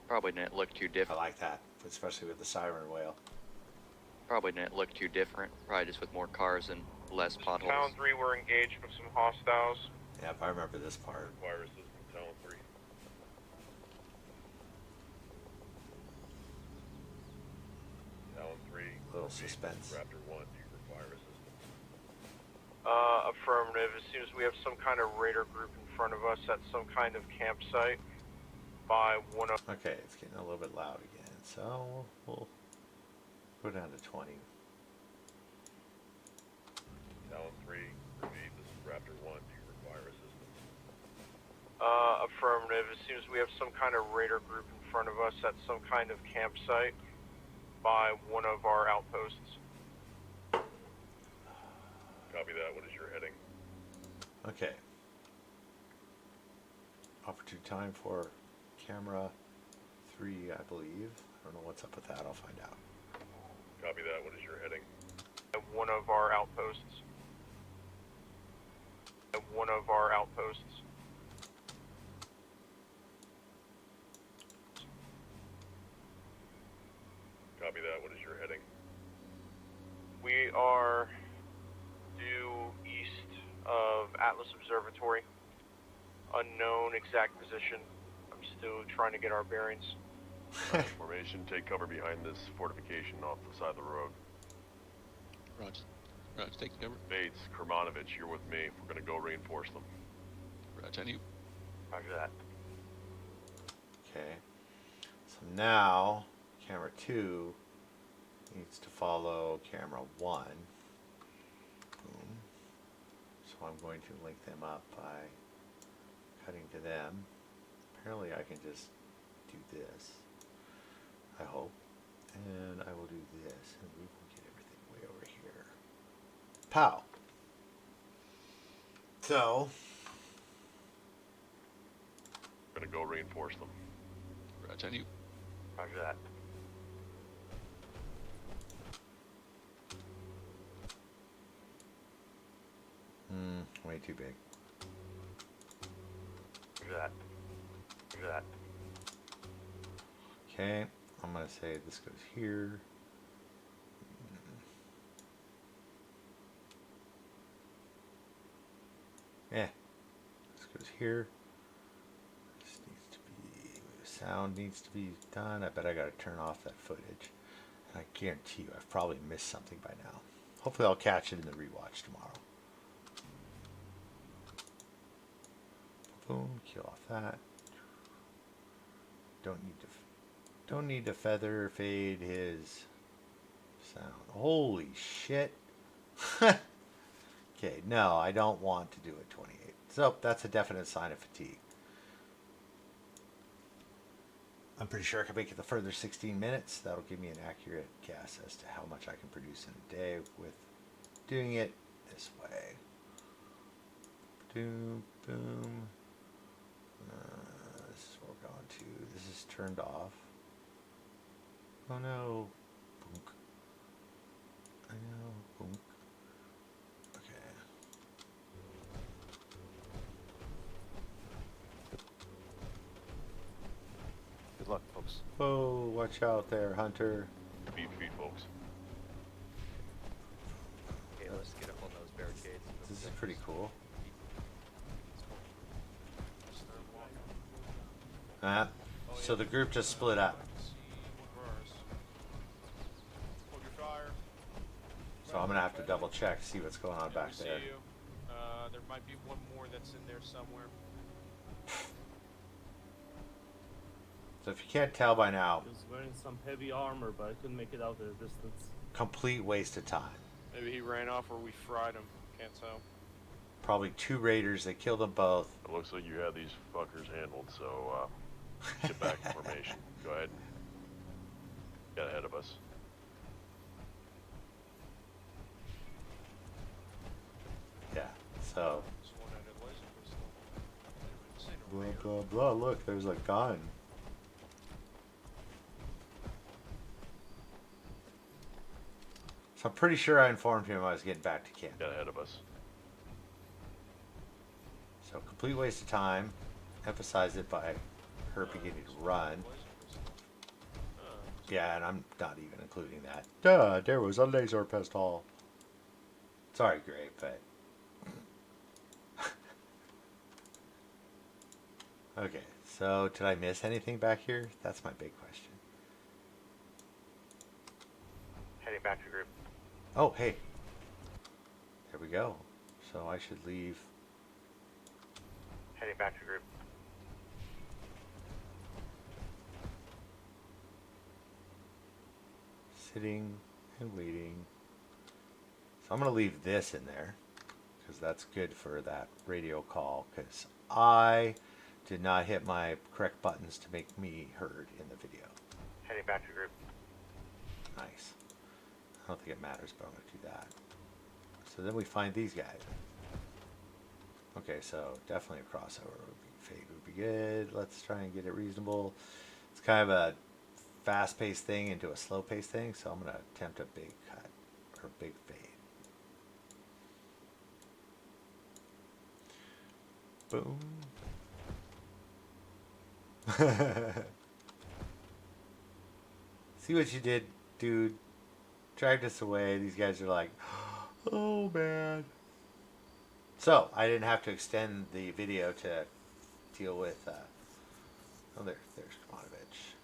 Probably didn't look too I different. like that, especially with the siren whale. Probably didn't look too different. Probably just with more cars and less potholes. Town 3, we're engaged with some hostiles. Yep, I remember this part. Require assistance, Talon 3. Talon 3. Little repeat, suspense. Raptor 1, do you require assistance? Affirmative. As soon as we have some kind of raider group in front of us at some kind of campsite by one of... Okay, it's getting a little bit loud again, so we'll go down to 20. Talon 3, repeat, this is Raptor 1, do you require assistance? Affirmative. As soon as we have some kind of raider group in front of us at some kind of campsite by one of our outposts. Copy that, what is your heading? Okay. Opportune time for camera 3, I believe. I don't know what's up with that. I'll find out. Copy that, what is your heading? At one of our outposts. At one of our outposts. Copy that, what is your heading? We are due east of Atlas Observatory. Unknown exact position. I'm still trying to get our bearings. Formation, take cover behind this fortification off the side of the road. Roger. Roger, take cover. Bates, Kermanovich, you're with me. We're gonna go reinforce them. Roger, on you. Roger that. Okay. So now, camera 2 needs to follow camera 1. Boom. So I'm going to link them up by cutting to them. Apparently I can just do this, I hope. And I will do this, and we will get everything way over here. Pow! So, We're gonna go reinforce them. Roger, on you. Roger that. way too big. Roger that. Roger that. Okay, I'm gonna say this goes here. Yeah, this goes here. This needs to be, sound needs to be done. I bet I gotta turn off that footage. And I guarantee you I've probably missed something by now. Hopefully I'll catch it in the rewatch tomorrow. Boom, kill off that. Don't need to feather fade his sound. Holy shit. Okay, no, I don't want to do it 28. So that's a definite sign of fatigue. I'm pretty sure I can make it the further 16 minutes. That'll give me an accurate guess as to how much I can produce in a day with doing it this way. Boom, boom. This is what we're going to. This is turned off. Oh no. Boom. I know. Boom. Okay. Good luck, folks. Whoa, watch out there, Hunter. Feed, folks. Okay, let's get up on those barricades. This is pretty cool. So the group just split up. Hold your fire. So I'm gonna have to double check, see what's going on back We see there. you. There might be one more that's in there somewhere. So if you can't tell by now, He was wearing some heavy armor, but I couldn't make it out at a distance. complete waste of time. Maybe he ran off or we fried him. Can't tell. Probably 2 raiders, they killed them both. It looks like you have these fuckers handled, so get back in formation. Go ahead and get ahead of us. blah, look, there's a gun. So I'm pretty sure I informed him I was getting back to camp. Get ahead of us. So complete waste of time. Emphasize it by her beginning to run. Yeah, and I'm not even including that. Duh, there was a laser pistol. Sorry, Gray, but... Okay, so did I miss anything back here? That's my big question. Heading back to group. Oh, hey. There we go. So I should leave. Heading back to group. Sitting and waiting. So I'm going to leave this in there because that's good for that radio call because I did not hit my correct buttons to make me heard in the video. Heading back to group. Nice. I don't think it matters, but I'm going to do that. So then we find these guys. Okay, so definitely a crossover would be, fade would be good. Let's try and get it reasonable. It's kind of a fast-paced thing into a slow-paced thing, so I'm going to attempt a big cut or big fade. Boom. See what you did, dude. Dragged us away. These guys are like, oh man. So I didn't have to extend the video to deal with. Oh, there's Kermanovich.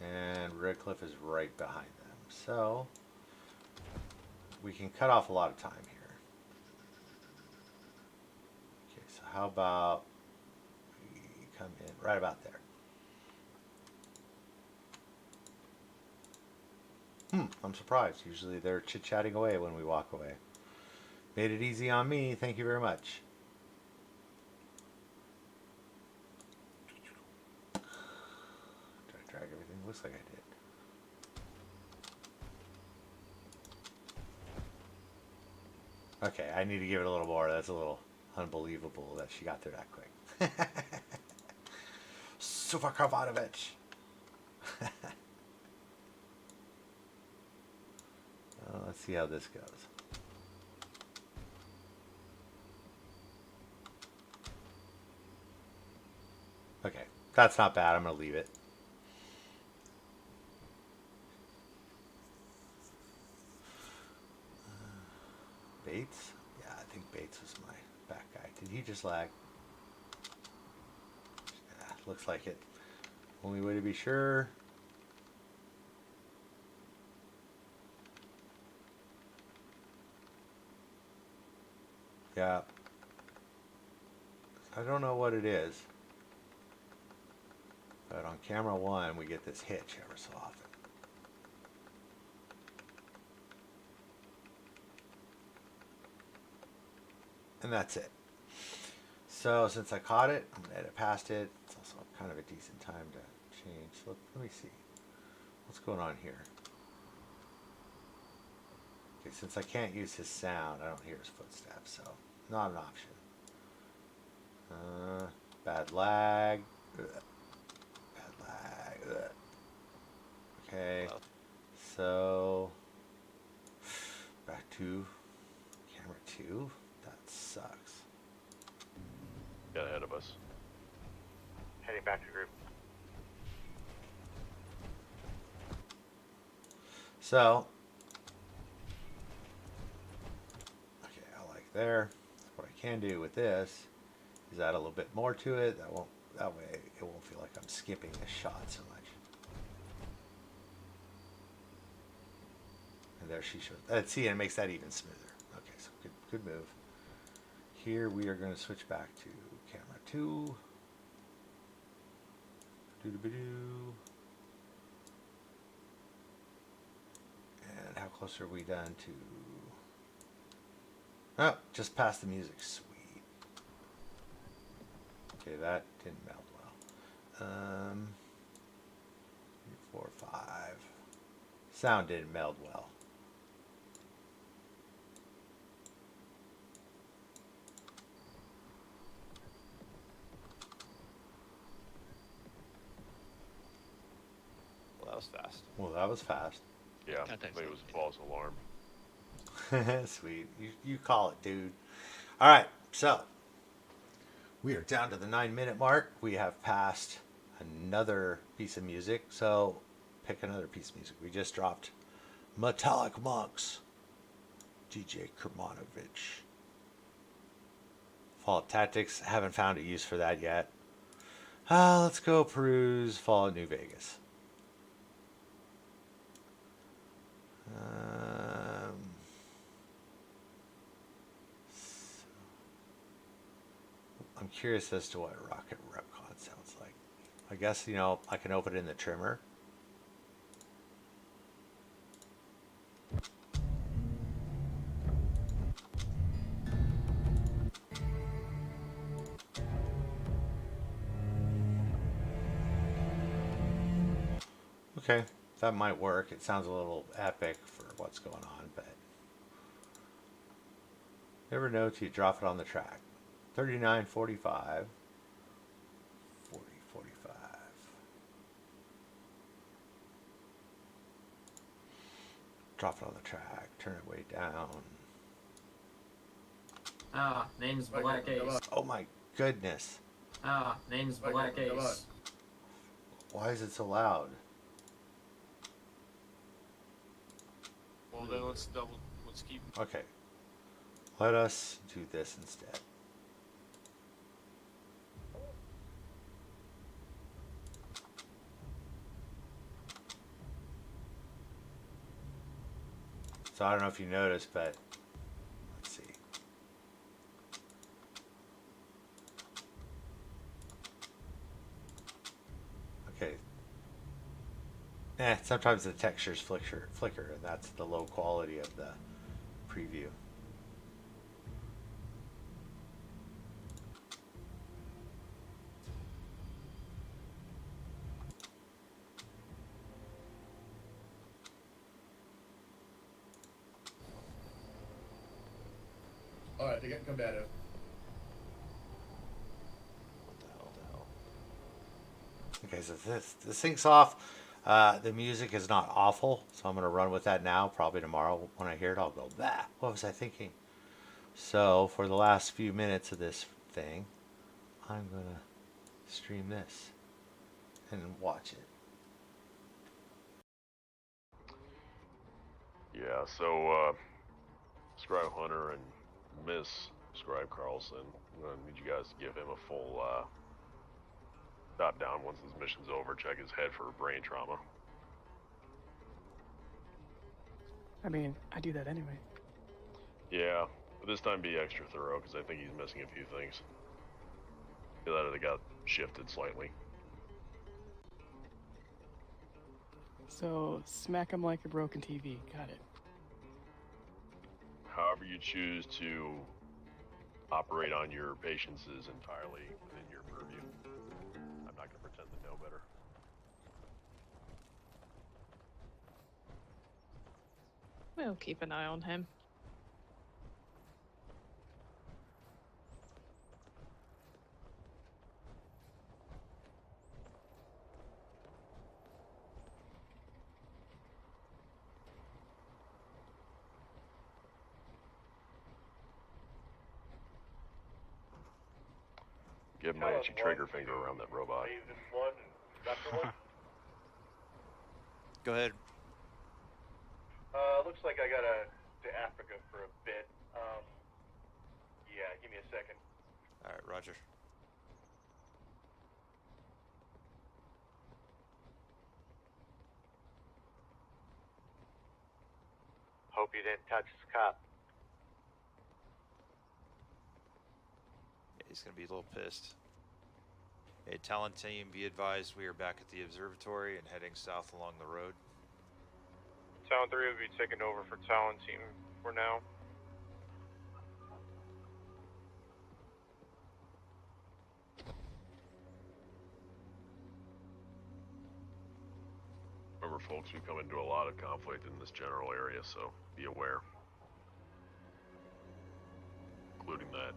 And Redcliffe is right behind them. So we can cut off a lot of time here. Okay, so how about we come in right about there. I'm surprised. Usually they're chit-chatting away when we walk away. Made it easy on me. Thank you very much. Did I drag everything? Looks like I did. Okay, I need to give it a little more. That's a little unbelievable that she got there that quick. Super Kermanovich. Let's see how this goes. Okay, that's not bad. I'm going to leave it. Bates? Yeah, I think Bates was my back guy. Did he just lag? Yeah, looks like it. Only way to be sure. Yeah. I don't know what it is. But on camera one, we get this hitch ever so often. And that's it. So since I caught it, I'm going to edit past it. It's also kind of a decent time to change. So let me see. What's going on here? Okay, since I can't use his sound, I don't hear his footsteps, so not an option. Bad lag. Ugh. Bad lag. Ugh. Okay, so back to camera 2. That sucks. Get ahead of us. Heading back to group. So, okay, I like there. What I can do with this is add a little bit more to it. That way it won't feel like I'm skipping the shot so much. And there she shows. See, and it makes that even smoother. Okay, so good move. Here we are going to switch back to camera 2. Doo-doo-doo. And how close are we done to... Oh, just past the music. Sweet. Okay, that didn't meld well. 3, 4, 5. Sound didn't meld well. that was fast. Well, that was fast. Yeah, I think it was a false alarm. Sweet. You call it, dude. All right, so we are down to the 9-minute mark. We have passed another piece of music, so pick another piece of music. We just dropped Metallic Monks, DJ Kermanovich. Fallout Tactics, haven't found a use for that yet. Let's go peruse Fallout New Vegas. I'm curious as to what Rocket Repcon sounds like. I guess, I can open it in the trimmer. Okay, that might work. It sounds a little epic for what's going on, but never know till you drop it on the track. 39:45, 40:45. Drop it on the track. Turn it way down. Name's Black Ace. Oh my goodness. Name's Black Ace. Why is it so loud? Well, then let's keep. Okay. Let us do this instead. So I don't know if you noticed, but let's see. Okay. Sometimes the textures flicker, and that's the low quality of the preview. All right, they get combative. What the hell? Okay, so this syncs off. The music is not awful, so I'm going to run with that now. Probably tomorrow when I hear it, I'll go, bah, what was I thinking? So for the last few minutes of this thing, I'm going to stream this and watch it. Yeah, so Scribe Hunter and Miss Scribe Carlson, I'm going to need you guys to give him a full dot down once his mission's over. Check his head for brain trauma. I mean, I do that anyway. Yeah, but this time be extra thorough because I think he's missing a few things. That they got shifted slightly. So, smack him like a broken TV. Got it. However you choose to operate on your patients is entirely within your purview. I'm not going to pretend to know better. We'll keep an eye on him. Give my itchy trigger finger around that robot. Go ahead. Looks like I gotta to Africa for a bit. Yeah, give me a second. Alright, roger. Hope you didn't touch this cop. Yeah, he's gonna be a little pissed. Hey, Talon team, be advised we are back at the observatory and heading south along the road. Talon 3 will be taking over for Talon team for now. Remember, folks, we come into a lot of conflict in this general area, so be aware. Including that.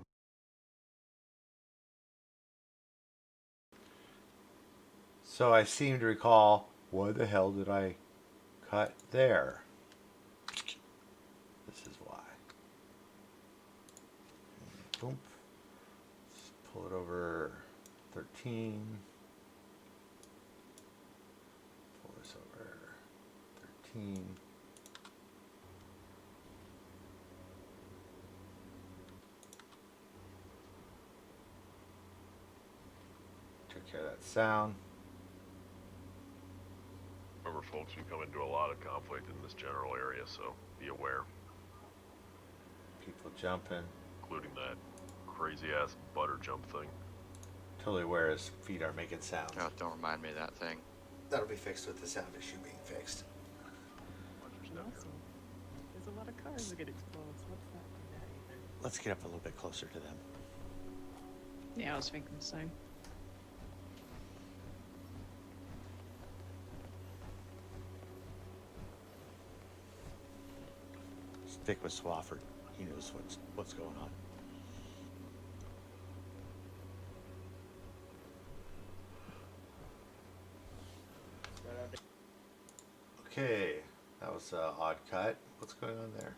So I seem to recall Why the hell did I cut there? This is why. Boom. Let's pull it over 13. Pull this over 13. Took care of that sound. Remember, folks, we come into a lot of conflict in this general area, so be aware. People jumping. Including that crazy-ass butter jump thing. Totally aware his feet are making sounds. Oh, don't remind me of that thing. That'll be fixed with the sound issue being fixed. Also, there's a lot of cars that get exploded, so let's not do that either. Let's get up a little bit closer to them. Yeah, I was thinking the same. Stick with Swafford. He knows what's going on. Okay, that was an odd cut. What's going on there?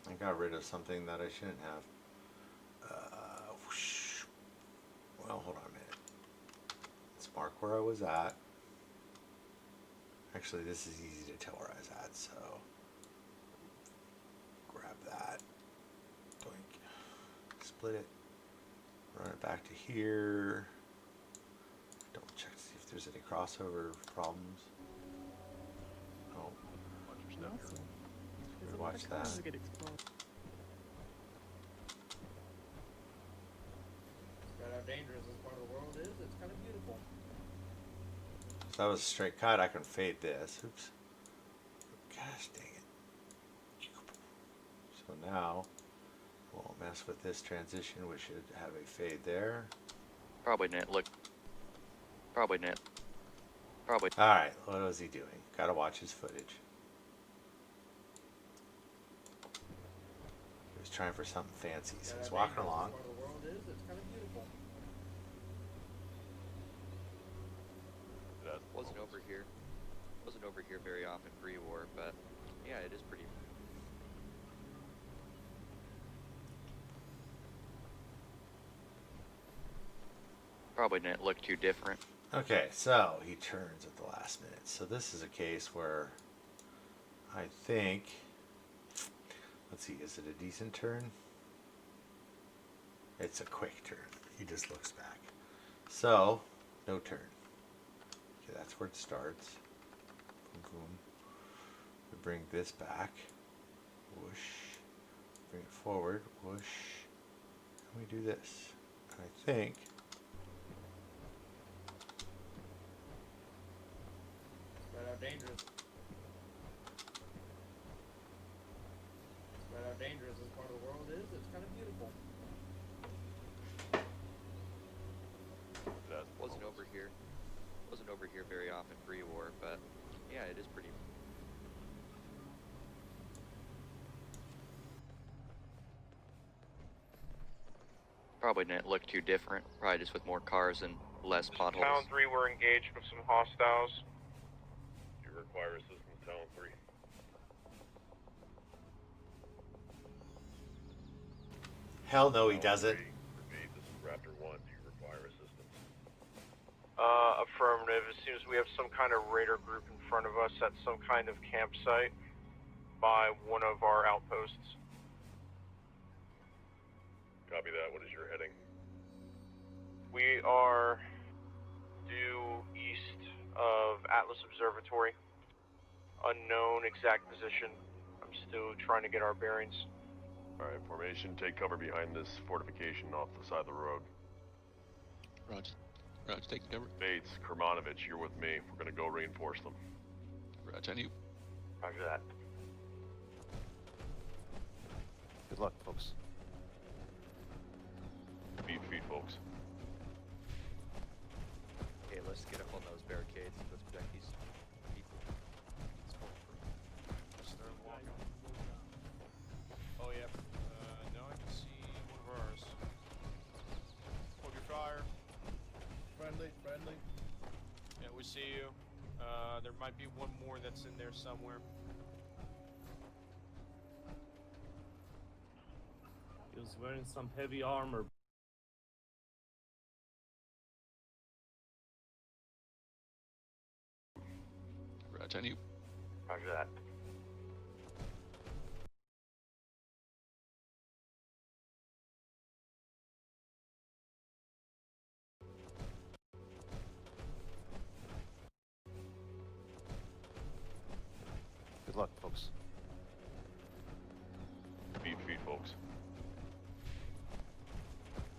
I got rid of something that I shouldn't have. Whoosh. Well, hold on a minute. Let's mark where I was at. Actually, this is easy to tell where I was at, so grab that. Doink. Split it. Run it back to here. Double check to see if there's any crossover problems. Oh. Also, there's a lot Watch of cars that. that get exploded. Right how dangerous this part of the world is, it's kind of beautiful. So that was a straight cut. I can fade this. Oops. Gosh dang it. So now we'll mess with this transition. We should have a fade there. Probably not. Look. Probably not. Probably. Alright, what was he doing? Gotta watch his footage. He was trying for something fancy, so he's walking along. Part of the world is, it's kind of beautiful. Wasn't over here very often pre-war, but yeah, it is pretty. Probably didn't look too different. Okay, so he turns at the last minute. So this is a case where I think, let's see, is it a decent turn? It's a quick turn. He just looks back. So, no turn. Okay, that's where it starts. Boom, boom. We bring this back. Whoosh. Bring it forward. Whoosh. And we do this. And I think Right how dangerous. Right how dangerous this part of the world is, it's kind of beautiful. Wasn't over here very often pre-war, but yeah, it is pretty. Probably didn't look too different. Probably just with more cars and less potholes. Town 3, we're engaged with some hostiles. Do you require assistance, Talon 3? hell no he doesn't. Repeat, this is Raptor 1. Do you require assistance? Affirmative. It seems we have some kind of raider group in front of us at some kind of campsite by one of our outposts. Copy that. What is your heading? We are due east of Atlas Observatory. Unknown exact position. I'm still trying to get our bearings. Alright, formation, take cover behind this fortification off the side of the road. Roger. Roger, take the cover. Bates, Kermanovich, you're with me. We're gonna go reinforce them. Roger, on you. Roger that. Good luck, folks. Feet, folks. Okay, let's get up on those barricades. Let's protect these people. Let's go for it. Start walking. There might be one more that's in there somewhere. He was wearing some heavy armor. Roger, on you. Roger that. Good luck, folks. Feet, folks.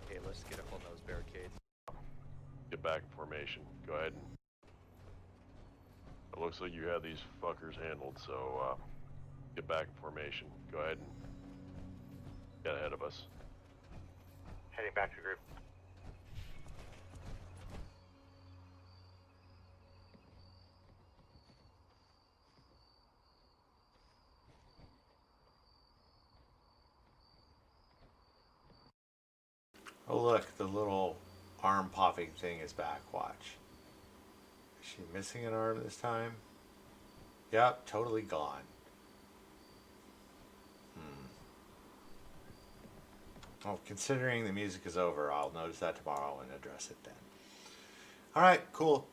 Okay, let's get up on those barricades. Get back in formation. Go ahead. It looks like you have these fuckers handled, so get back in formation. Go ahead and get ahead of us. Heading back to group. Oh look, the little arm popping thing is back. Watch. Is she missing an arm this time? Yep, totally gone. Well, considering the music is over, I'll notice that tomorrow and address it then. Alright, cool.